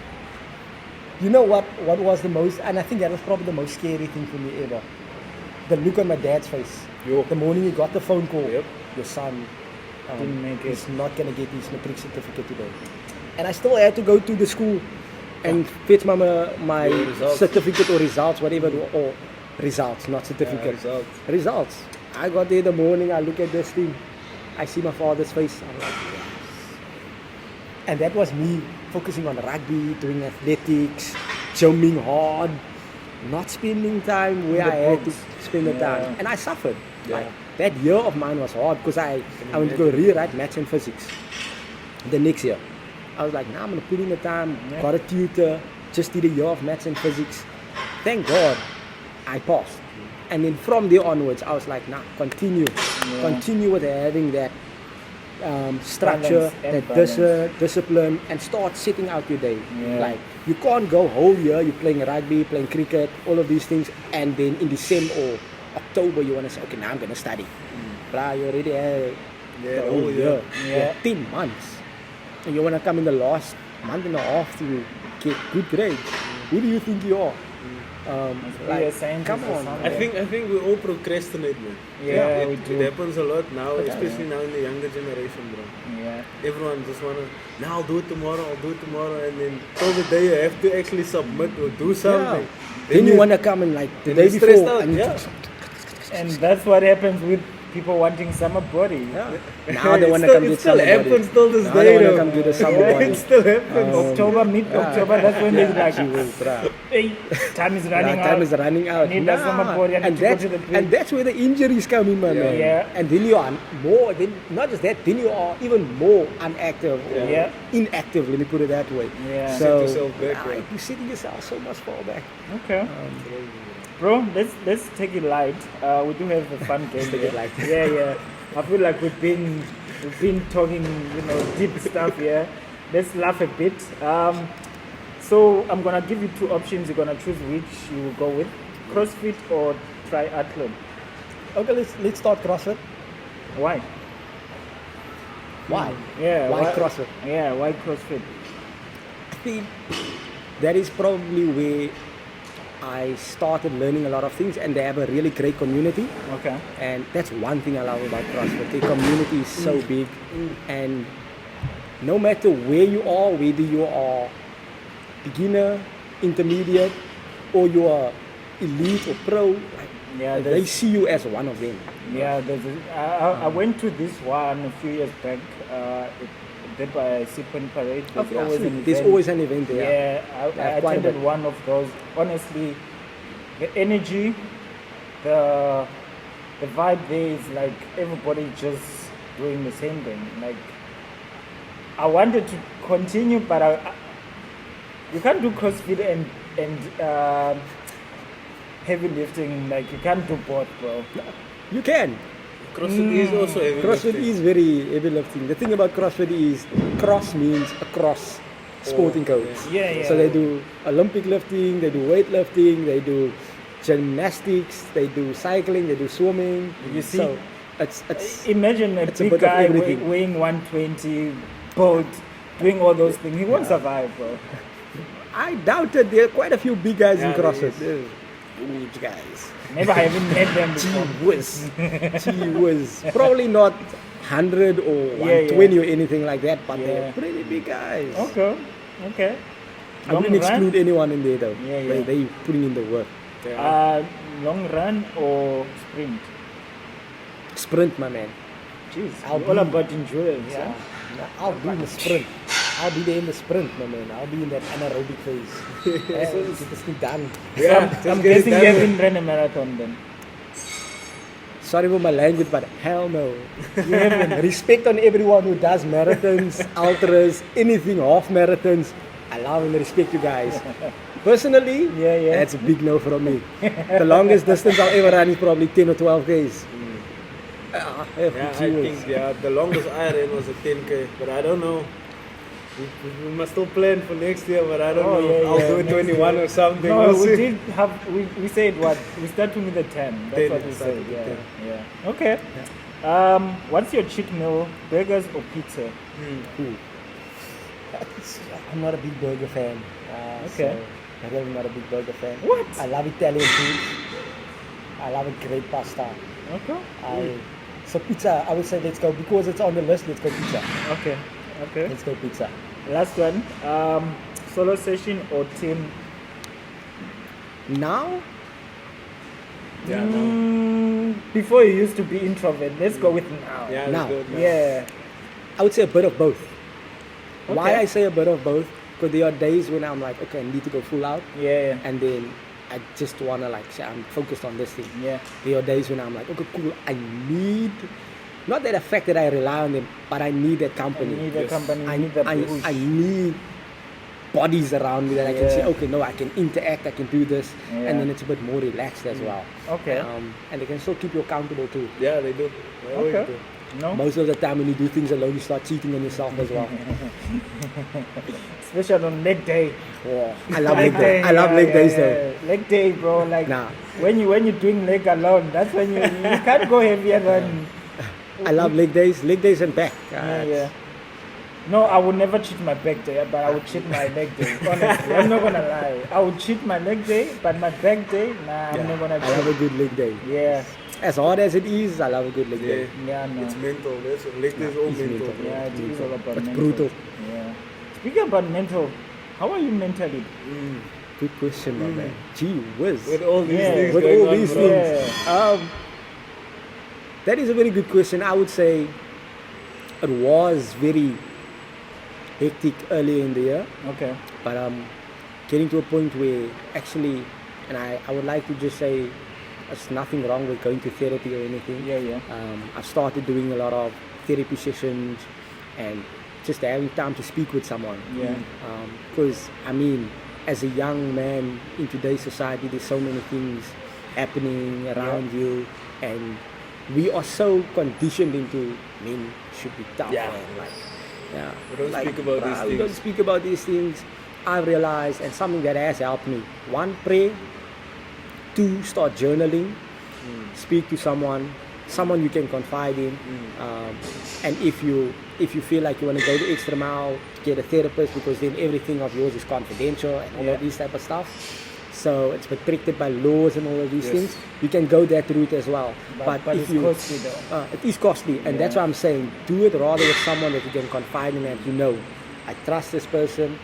You know what was the most, and I think that was probably the most scary thing for me ever. The look on my dad's face. The morning he got the phone call. Yep. Your son Didn't make it. is not going to get his matric certificate today. And I still had to go to the school and fetch my results. certificate or results, whatever, or results, not certificate. Results. I got there in the morning, I look at this thing, I see my father's face, I'm like, yes. And that was me focusing on rugby, doing athletics, gymming hard, not spending time where I had to spend the time. And I suffered. Yeah. Like, that year of mine was hard because I went to go rewrite maths and physics the next year. I was like, nah, I'm going to put in the time, got a tutor, just did a year of maths and physics. Thank God I passed. And then from there onwards, I was like, nah, continue with having that structure, that discipline, and start setting out your day. Like, you can't go whole year, you're playing rugby, playing cricket, all of these things, and then in December or October, you want to say, okay, now I'm going to study. Blah, you already have the whole year. 10 months. And you want to come in the last month and a half to get good grades. Who do you think you are? Come on. I think we all procrastinate, man. Yeah, we do. It happens a lot now, especially now in the younger generation, bro. Yeah. Everyone just wanna, now I'll do it tomorrow, and then till the day you have to actually submit or do something. Then you wanna come and like the day before, out, and that's what happens with people wanting summer body. Now they wanna come to get It still summer body. happens till this Now day. they wanna come to the summer body. It still happens. October, mid-October, that's when they're like, hey, time is running out. Time is running out. I need that summer body. I need to go to the gym. And that's where the injuries come in, my man. Yeah. And then you are more, not just that, then you are even more inactive, let me put it that way. Yeah. So, Set yourself back, right? you're setting yourself so much far back. Okay. Bro, let's take it light. We do have a fun game. Take it light. Yeah. I feel like we've been talking, deep stuff here. Let's laugh a bit. So I'm gonna give you two options. You're gonna choose which you will go with: CrossFit or triathlon. Okay, let's start CrossFit. Why? Why? Yeah. Why CrossFit? Yeah. Why CrossFit? I think that is probably where I started learning a lot of things, and they have a really great community. Okay. And that's one thing I love about CrossFit. The community is so big, and no matter where you are, whether you are beginner, intermediate, or you are elite or pro, they see you as one of them. Yeah, I went to this one a few years back. Did by Sequin Parade. There's always an event there. Yeah, I attended one of those. Honestly, the energy, the vibe there is like everybody just doing the same thing. Like, I wanted to continue, but you can't do CrossFit and heavy lifting. Like, you can't do both, bro. You can. CrossFit is also heavy CrossFit lifting. is very heavy lifting. The thing about CrossFit is cross means across sporting codes. Yeah. So they do Olympic lifting, they do weightlifting, they do gymnastics, they do cycling, they do swimming. You see, so it's imagine a big guy weighing 120, both doing all those things. He won't survive, bro. I doubt it. There are quite a few big guys in there CrossFit. is. There's huge guys. Never I haven't met them before. Gee whiz. Probably not 100 or 120 or anything like that, but they're pretty big guys. Okay. I wouldn't exclude anyone in there though. Yeah. They putting in the work. Long run or sprint? Sprint, my man. Jeez, I'll all be- about endurance. Yeah. I'll be in the sprint. I'll be there in the sprint, my man. I'll be in that anaerobic phase. Get this thing done. I'm guessing you haven't run a marathon then. Sorry for my language, but hell no. You haven't. Respect on everyone who does marathons, ultras, anything, half marathons. I love and respect you guys. Personally, that's a big no from me. The longest distance I'll ever run is probably 10 or 12 days. I think the longest I ran was a 10K, but I don't know. We must still plan for next year, but I don't know. I'll do it 21 or something. No, We'll we see. did have, we said what? We started with the 10. That's 10, what we started said. with Yeah. Okay. What's your cheat meal? Burgers or pizza? I'm not a big burger fan. Okay. So I'm really not a big burger fan. What? I love Italian food. I love a great pasta. Okay. So pizza, I would say let's go, because it's on the list, let's go pizza. Okay. Let's go pizza. Last one. Solo session or team? Now? Yeah, no. Before you used to be introvert. Let's go with now. Yeah, Now. let's do it now. Yeah. I would say a bit of both. Why Okay. I say a bit of both? Because there are days when I'm like, okay, I need to go full out. Yeah. And then I just want to like say I'm focused on this thing. Yeah. There are days when I'm like, okay, cool, I need, not that the fact that I rely on them, but I need that company. You need the company, I you need the push. I need bodies around me that I can say, Yeah. okay, no, I can interact, I can do this, Yeah. and then it's a bit more relaxed as well. Okay. And they can still keep you accountable too. Yeah, they do. They always Okay. do. No? Most of the time when you do things alone, you start cheating on yourself as well. Especially on leg day. Oh, I love leg day. I love leg days though. Yeah. Leg day, bro. Like Nah. when you're doing leg alone, that's when you can't go heavier than. I love leg days and back. Yeah. No, I would never cheat my back day, but I would cheat my leg day. Honestly, I'm not gonna lie. I would cheat my leg day, but my back day, nah, I'm not gonna I love cheat. a good leg day. Yeah. As hard as it is, I love a good leg day. Yeah, no. It's mental. That's leg day is all It's mental. mental. Yeah, it is all about It's mental. brutal. Yeah. Speaking about mental, how are you mentally? Good question, my man. Gee whiz. With all these Yeah. things With going all on, these bro. things. That is a very good question. I would say it was very hectic earlier in the year, Okay. but getting to a point where actually, and I would like to just say there's nothing wrong with going to therapy or anything. Yeah. I've started doing a lot of therapy sessions and just having time to speak with someone. Yeah. Because, I mean, as a young man in today's society, there's so many things happening around you, and we are so conditioned into men should be tough. Yeah. And like, yeah. We don't like, speak about these We don't things. speak about these things. I've realized, and something that has helped me, one, pray. Two, start journaling. Speak to someone you can confide in. And if you feel like you want to go the extra mile, get a therapist, because then everything of yours is confidential and all of these type of stuff. So it's protected by laws and all of these things. You can go that route as well. But if it's costly though. it is costly, and that's why I'm saying do it rather with someone that you can confide in and you know, I trust this person.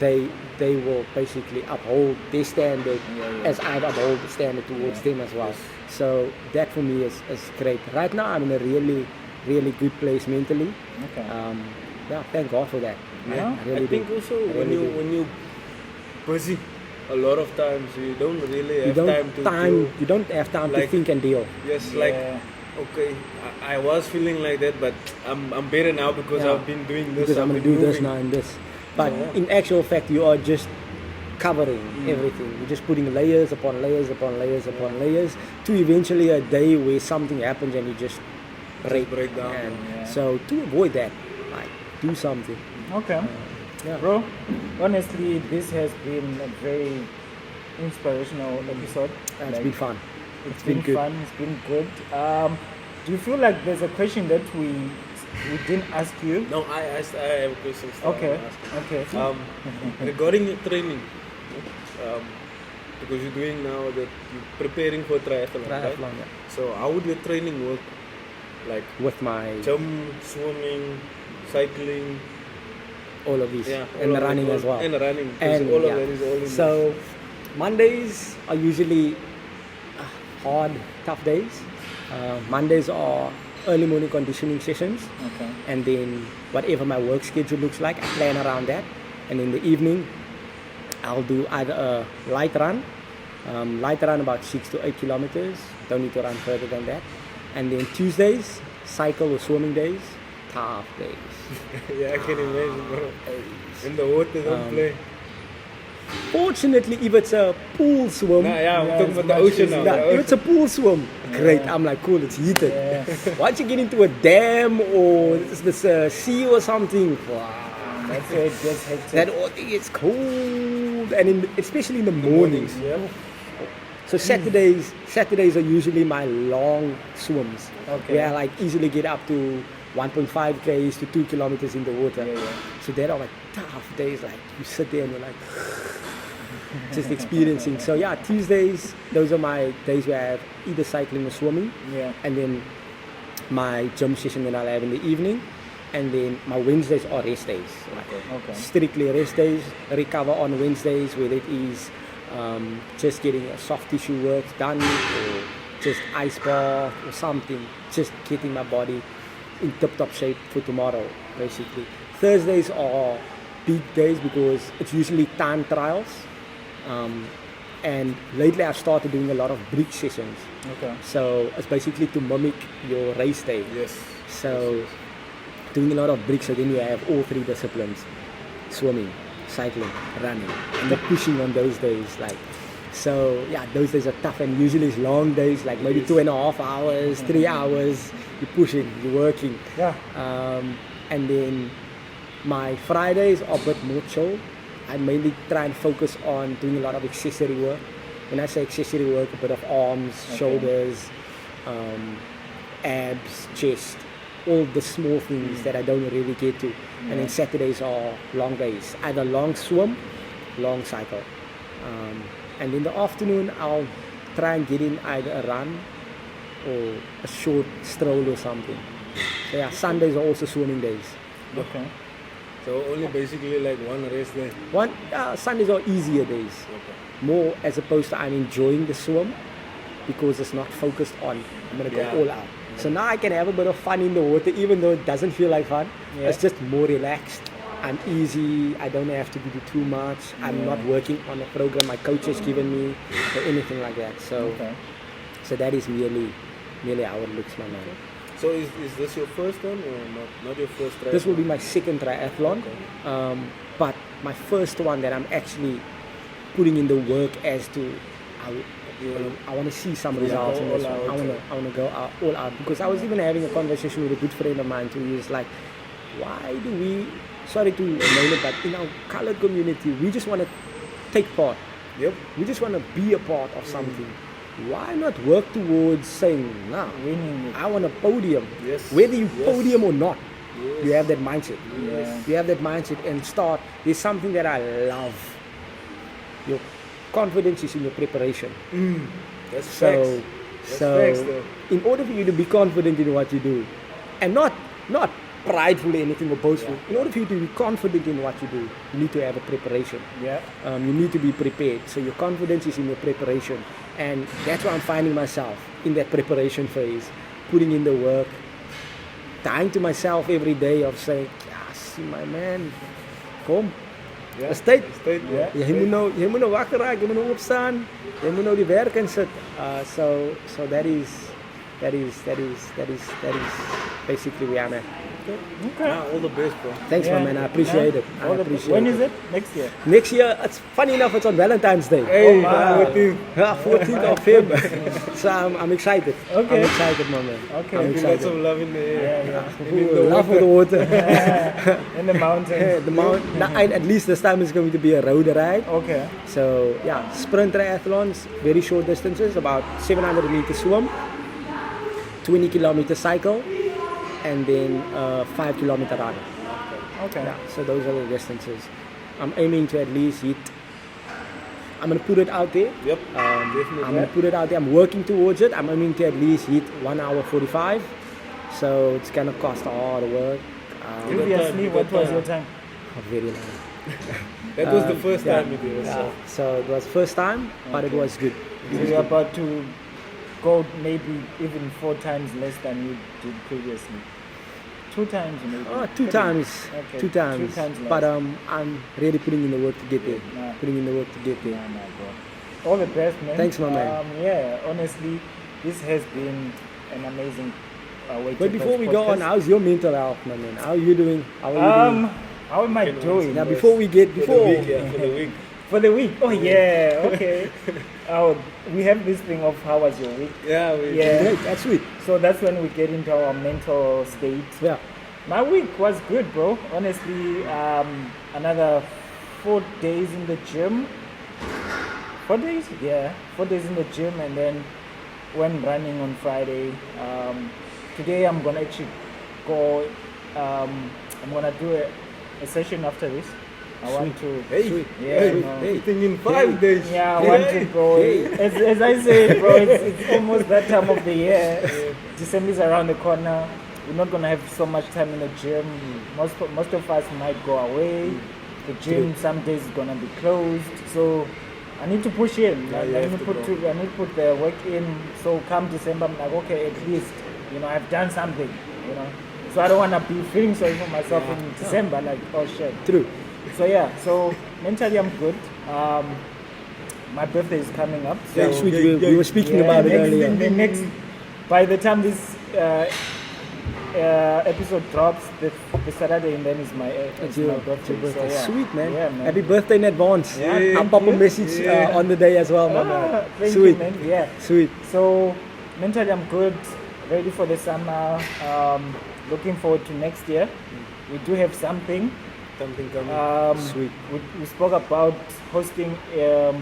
They will basically uphold their standard as I uphold the standard towards them as well. So that for me is great. Right now I'm in a really, really good place mentally. Okay. Thank God for that. Yeah. I really I think do. also I really do. when you busy, a lot of times you don't really you have don't time to deal. you don't have time to like- think and deal. Yes, Yeah. like okay, I was feeling like that, but I'm better now because Yeah. I've been doing this. Because I'm I've gonna been do this moving. now and this. But in actual fact, you are just covering everything. You're just putting layers upon layers upon layers upon layers to eventually a day where something happens and you just break down. And Yeah. so to avoid that, like do something. Okay. Yeah. Bro, honestly, this has been a very inspirational episode. It's been fun. It's been been good. fun. It's been good. Do you feel like there's a question that we didn't ask you? No, I have a question. still I Okay. wanna ask you. Okay. Regarding your training, because you're doing now that you're preparing for triathlon, right? Triathlon, yeah. So how would your training work? Like With my jump, swimming, cycling, all of these yeah, and all of running it, as well. and running. 'cause And all yeah. of that is all in. So Mondays are usually hard, tough days. Mondays are early morning conditioning sessions, Okay. and then whatever my work schedule looks like, I plan around that. And in the evening, I'll do either a light run about 6 to 8 kilometers. Don't need to run further than that. And then Tuesdays, cycle or swimming days, tough days. yeah, I can imagine, bro. In the water, don't play. Fortunately, if it's a pool swim, Nah, yeah, I'm Yeah, talking it's about the much ocean easier. now. yeah, if it's a pool swim, great. I'm like, cool, it's heated. Yeah. Once you get into a dam or this sea or something, wow, That's where it gets hectic. that whole thing is cold, and especially in the mornings. Yeah. So Saturdays are usually my long swims, Okay. where I like easily get up to 1.5 k's to 2 kilometers in the water. Yeah. So that are like tough days, like you sit there and you're like just experiencing. So yeah, Tuesdays, those are my days where I have either cycling or swimming, Yeah. and then my gym session that I'll have in the evening, and then my Wednesdays are rest days, like Okay. strictly rest days. Recover on Wednesdays, whether it is just getting a soft tissue work done or just ice bath or something, just getting my body in tip-top shape for tomorrow, basically. Thursdays are big days because it's usually time trials. And lately I've started doing a lot of bridge sessions. Okay. So it's basically to mimic your race day. Yes. So doing a lot of bridge, so then you have all three disciplines: swimming, cycling, running, and the pushing on those days. Like, so yeah, those days are tough, and usually it's long days, like maybe 2.5 hours, 3 hours. You're pushing, you're working. Yeah. And then my Fridays are a bit more chill. I mainly try and focus on doing a lot of accessory work. When I say accessory work, a bit of arms, shoulders, abs, chest, all the small things that I don't really get to. And then Saturdays are long days, either long swim, long cycle. And in the afternoon, I'll try and get in either a run or a short stroll or something. So yeah, Sundays are also swimming days. Okay. So only basically like one race day. Sundays are easier days. Okay. More as opposed to I'm enjoying the swim because it's not focused on I'm gonna go all out. So now I can have a bit of fun in the water even though it doesn't feel like fun. Yeah. It's just more relaxed. I'm easy. I don't have to do too much. I'm not working on a program my coach has given me or anything like that. So so that is merely how it looks, my man. So is this your first one or not your first triathlon? This will be my second triathlon, but my first one that I'm actually putting in the work as to I want to see some results in this one. I want to go all out because I was even having a conversation with a good friend of mine who is like, why do we? Sorry to name it, but in our colored community, we just want to take part. Yep. We just want to be a part of something. Why not work towards saying, nah, Winning. I want a podium. Yes. Whether you podium or not, Yes. you have that mindset. Yes. You have that mindset and start. There's something that I love. Your confidence is in your preparation. That's So, facts. That's facts, though. in order for you to be confident in what you do, and not prideful or anything or boastful, in order for you to be confident in what you do, you need to have a preparation. Yeah. You need to be prepared. So your confidence is in your preparation. And that's why I'm finding myself in that preparation phase, putting in the work, dying to myself every day of saying, yes, my man, kom. Ja. Is tyd. Ja. Jy moet nou wakker raak, jy moet nou opstaan, jy moet nou die werk insit. So that is basically where I'm at. Okay. Yeah, all the best, bro. Thanks, my man. I appreciate it. I appreciate When it. is it? Next year. Next year, it's funny enough, it's on Valentine's Day. Hey, wow. 14. 14th of February. So I'm excited. Okay. I'm excited, my man. Okay. I'm Lots excited. of love in the air. Yeah. And in the Love for water. the water. In the mountains. The mountain. At least this time is going to be a road ride. Okay. So yeah, sprint triathlons, very short distances, about 700 meters swim, 20 kilometer cycle, and then 5 kilometer run. Okay. Yeah, so those are the distances. I'm aiming to at least hit. I'm gonna put it out there. Yep. I'm gonna put it out there. I'm working towards it. I'm aiming to at least hit 1 hour 45. So it's gonna cost a lot of work. Previously, what was your time? Very long. That was the first time with you. Yeah. So it was first time, but it was good. So you're about to go maybe even 4 times less than you did previously. 2 times maybe. Two times. Okay. 2 times. 2 times less. But I'm really putting in the work to get there. Yeah. Putting in the work to get there. Nah, bro. All the best, man. Thanks, my man. Yeah, honestly, this has been an amazing way But to before we go on, podcast. how's your mental health, my man? How are you doing? How are you doing? How am I doing? Now, before we get For the week, yeah, for the week. For the week. Oh yeah, okay. We have this thing of how was your week. Yeah, Yeah. Great, that's sweet. So that's when we get into our mental state. Yeah. My week was good, bro. Honestly, another 4 days in the gym. 4 days? Yeah, 4 days in the gym, and then went running on Friday. Today I'm gonna actually go. I'm gonna do a session after this. I want to. Hey, Sweet. Yeah, hey, no. everything in 5 days. Yeah, I want to go. As I say, bro, it's almost that time of the year. December is around the corner. We're not gonna have so much time in the gym. Most of us might go away. The gym some days is gonna be closed. So I need to push in. Yeah, I you need have to to I need to put the work in. So come December, I'm like, okay, at least I've done something. So I don't wanna be feeling sorry for myself in December. Like, oh shit. True. So yeah, so mentally I'm good. my birthday is coming up. So Yeah, sweet. We were speaking about it earlier. By the time this episode drops, the Saturday and then is my birthday. So, yeah. Sweet, man. Yeah, man. Happy birthday in advance. Yeah, I'll pop a message on the day as well, my man. Thank Sweet. you, man. Yeah. Sweet. So mentally, I'm good. Ready for the summer. Looking forward to next year. We do have something. Something coming. Sweet. We spoke about hosting a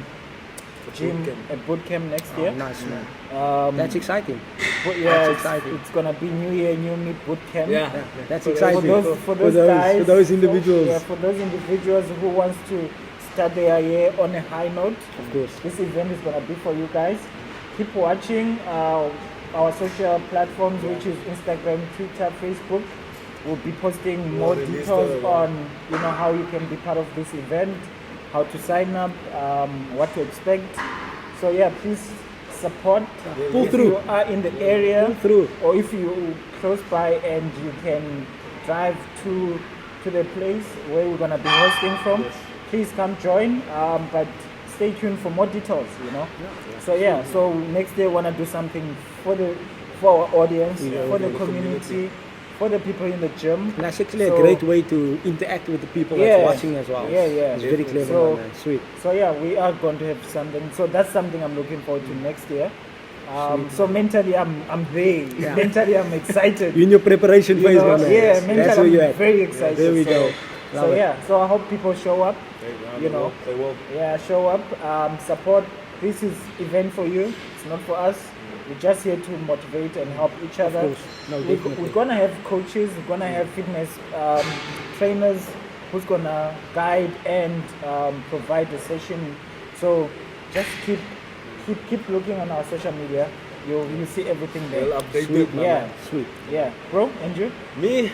boot camp next year. Nice, man. That's exciting. But yeah, That's exciting. it's gonna be New Year, New Me boot camp. Yeah. That's For exciting. For those guys, for those individuals. for those individuals who wants to start their year on a high note, Of course. this event is gonna be for you guys. Keep watching our social platforms, which is Instagram, Twitter, Facebook. We'll be posting more release details the- on how you can be part of this event, how to sign up, what to expect. So yeah, please support. Pull if through. you are in the area, Pull through. or if you close by and you can drive to the place where we're gonna be hosting from, please come join. But stay tuned for more details. So yeah, so next year wanna do something for our audience, for the community, for the people in the gym. And that's actually So- a great way to interact with the people that's watching as well. Yeah, yeah. It's very clever, So- man. Sweet. So yeah, we are going to have something. So that's something I'm looking forward to next year. So mentally, I'm there. Yeah. Mentally, I'm excited. You're in your preparation You phase, know, my man. yeah, That's mentally, where you're I'm at. very excited. There we So- go. So Love it. yeah, so I hope people show up. They will. Yeah, show up, support. This is event for you. It's not for us. We're just here to motivate and help each other. course. No, definitely. We're gonna have coaches. We're gonna have fitness trainers who's gonna guide and provide the session. So just keep looking on our social media. You'll see everything there. We'll update Sweet, it. man. Yeah. Sweet. Yeah, bro, Andrew. Me,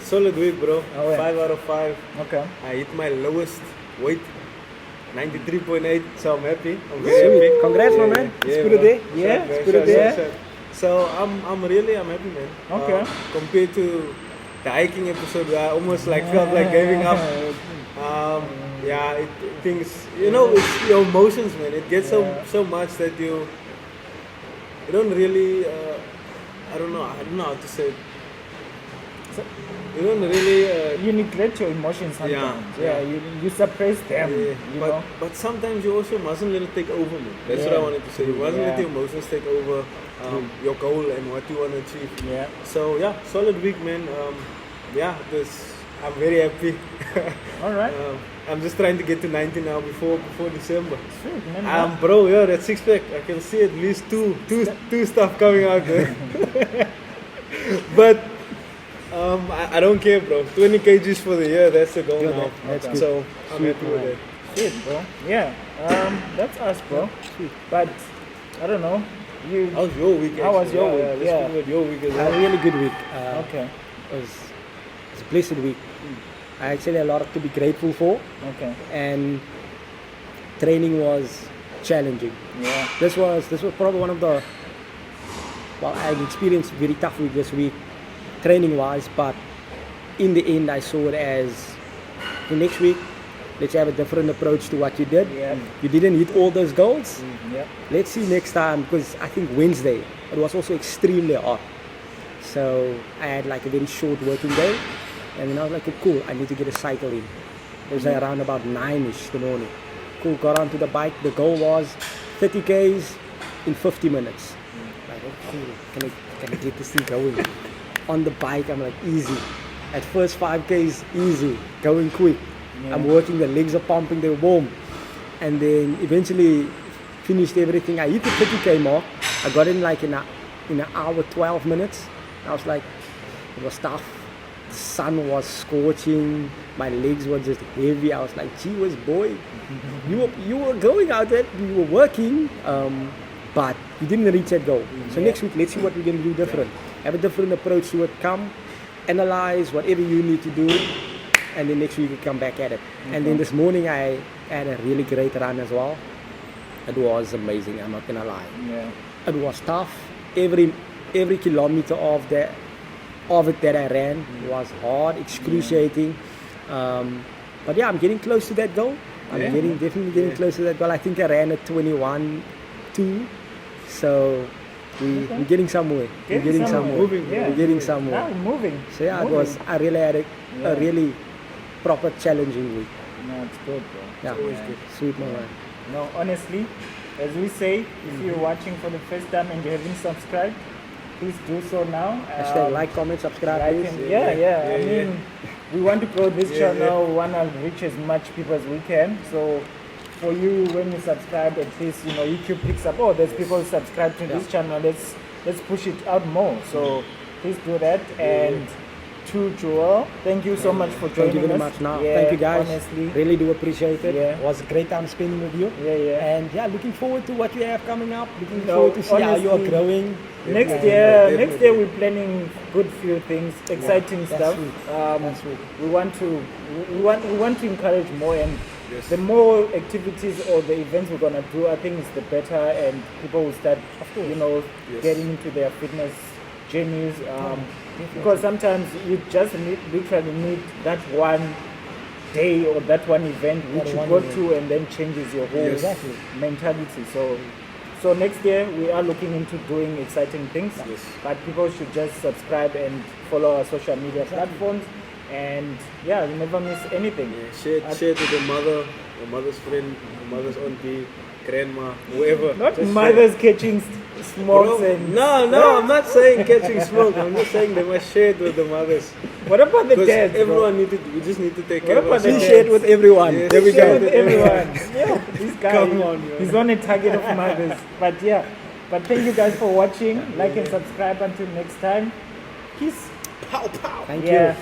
solid week, bro. Oh, yeah. 5 out of 5. Okay. I hit my lowest weight, 93.8. So I'm happy. I'm very happy. Congrats, my man. Yeah, Let's put it bro. there. Yeah, Shout, let's bro. put it Shout, there. shout. So I'm happy, man. Okay. Compared to the hiking episode, where I almost felt like giving up. Things, it's your emotions, man. It gets so much that you don't really, I don't know how to say it. You don't really, You neglect your emotions sometimes. Yeah. You suppress them. You know. but sometimes you also mustn't let it take over, man. That's what I wanted to say. You mustn't let your emotions take over your goal and what you want to achieve. Yeah. So yeah, solid week, man. I'm very happy. All right. I'm just trying to get to 90 now before December. Sweet, man. Bro, yeah, that six pack. I can see at least two stuff coming out there. But I don't care, bro. 20 kgs for the year. That's the goal Good, now. man. That's good. So I'm Sweet, happy with man. that. Sweet, bro. Yeah. That's us, bro. Sweet. But I don't know. You. How's your week? How was actually? your week? Let's Yeah. talk about your week as A well. really good week. Okay. It was a blessed week. I actually had a lot to be grateful for, Okay. and training was challenging. Yeah. This was probably one of the, I've experienced very tough week this week, training wise, but in the end I saw it as the next week, let's have a different approach to what you did. Yeah. You didn't hit all those goals. Yeah. Let's see next time, because I think Wednesday it was also extremely hot. So I had a very short working day, and then I was like, cool, I need to get a cycle in. It was around about 9ish the morning. Cool, got onto the bike. The goal was 30 Ks in 50 minutes. Like, oh, cool, can I get this thing going? On the bike, I'm like, easy. At first 5 Ks, easy, going quick. Yeah. I'm working, the legs are pumping, they're warm. And then eventually finished everything. I hit the 30K mark. I got in in an hour, 12 minutes. I was like, it was tough. The sun was scorching. My legs were just heavy. I was like, gee whiz, boy, you were going out there, you were working, but you didn't reach that goal. So next week, let's see what we're going to do different. Have a different approach to it. Come, analyze whatever you need to do, and then next week we come back at it. And then this morning I had a really great run as well. It was amazing, I'm not going to lie. Yeah. It was tough. Every kilometer of it that I ran was hard, excruciating. But yeah, I'm getting close to that goal. I'm definitely getting close to that goal. I think I ran at 21.2, so we're getting somewhere. We're getting somewhere. We're getting somewhere. Now moving. So yeah, I really had a really proper challenging week. No, it's good, bro. Yeah, always good. Sweet, my man. No, honestly, as we say, if you're watching for the first time and you haven't subscribed, please do so now. Hashtag like, comment, subscribe, Like please. I mean, we want to grow this channel. We want to reach as much people as we can. So for you, when you subscribe, at least YouTube picks up. Oh, there's people who subscribe to this channel. Let's push it out more. So please do that. And to Joel, thank you so much for joining us. Thank you very much. Thank you guys. Honestly, really do appreciate it. Yeah. It was a great time spending with you. And looking forward to what you have coming up. Looking No, forward to see how you are honestly, growing. Next year we're planning good few things, exciting stuff. That's sweet. We want to encourage more, and the more activities or the events we're gonna do, I think it's the better, and people will start, getting into their fitness journeys. Because sometimes you just literally need that one day or that one event which you go to and then changes your whole mentality. So next year we are looking into doing exciting things, but people should just subscribe and follow our social media platforms, and you never miss anything. Share to the mother's friend, the mother's auntie, grandma, whoever. Not Just mothers catching smokes Bro, and no, I'm not saying catching smoke. I'm just saying they must share it with the mothers. what about the Because dads? everyone we just need to take care of about the ourselves. We share it with everyone. Yes. There we Share go. with everyone. This guy, Come on, man. he's on a target of mothers. But thank you guys for watching. Like and subscribe. Until next time. Peace. Thank Yeah. you.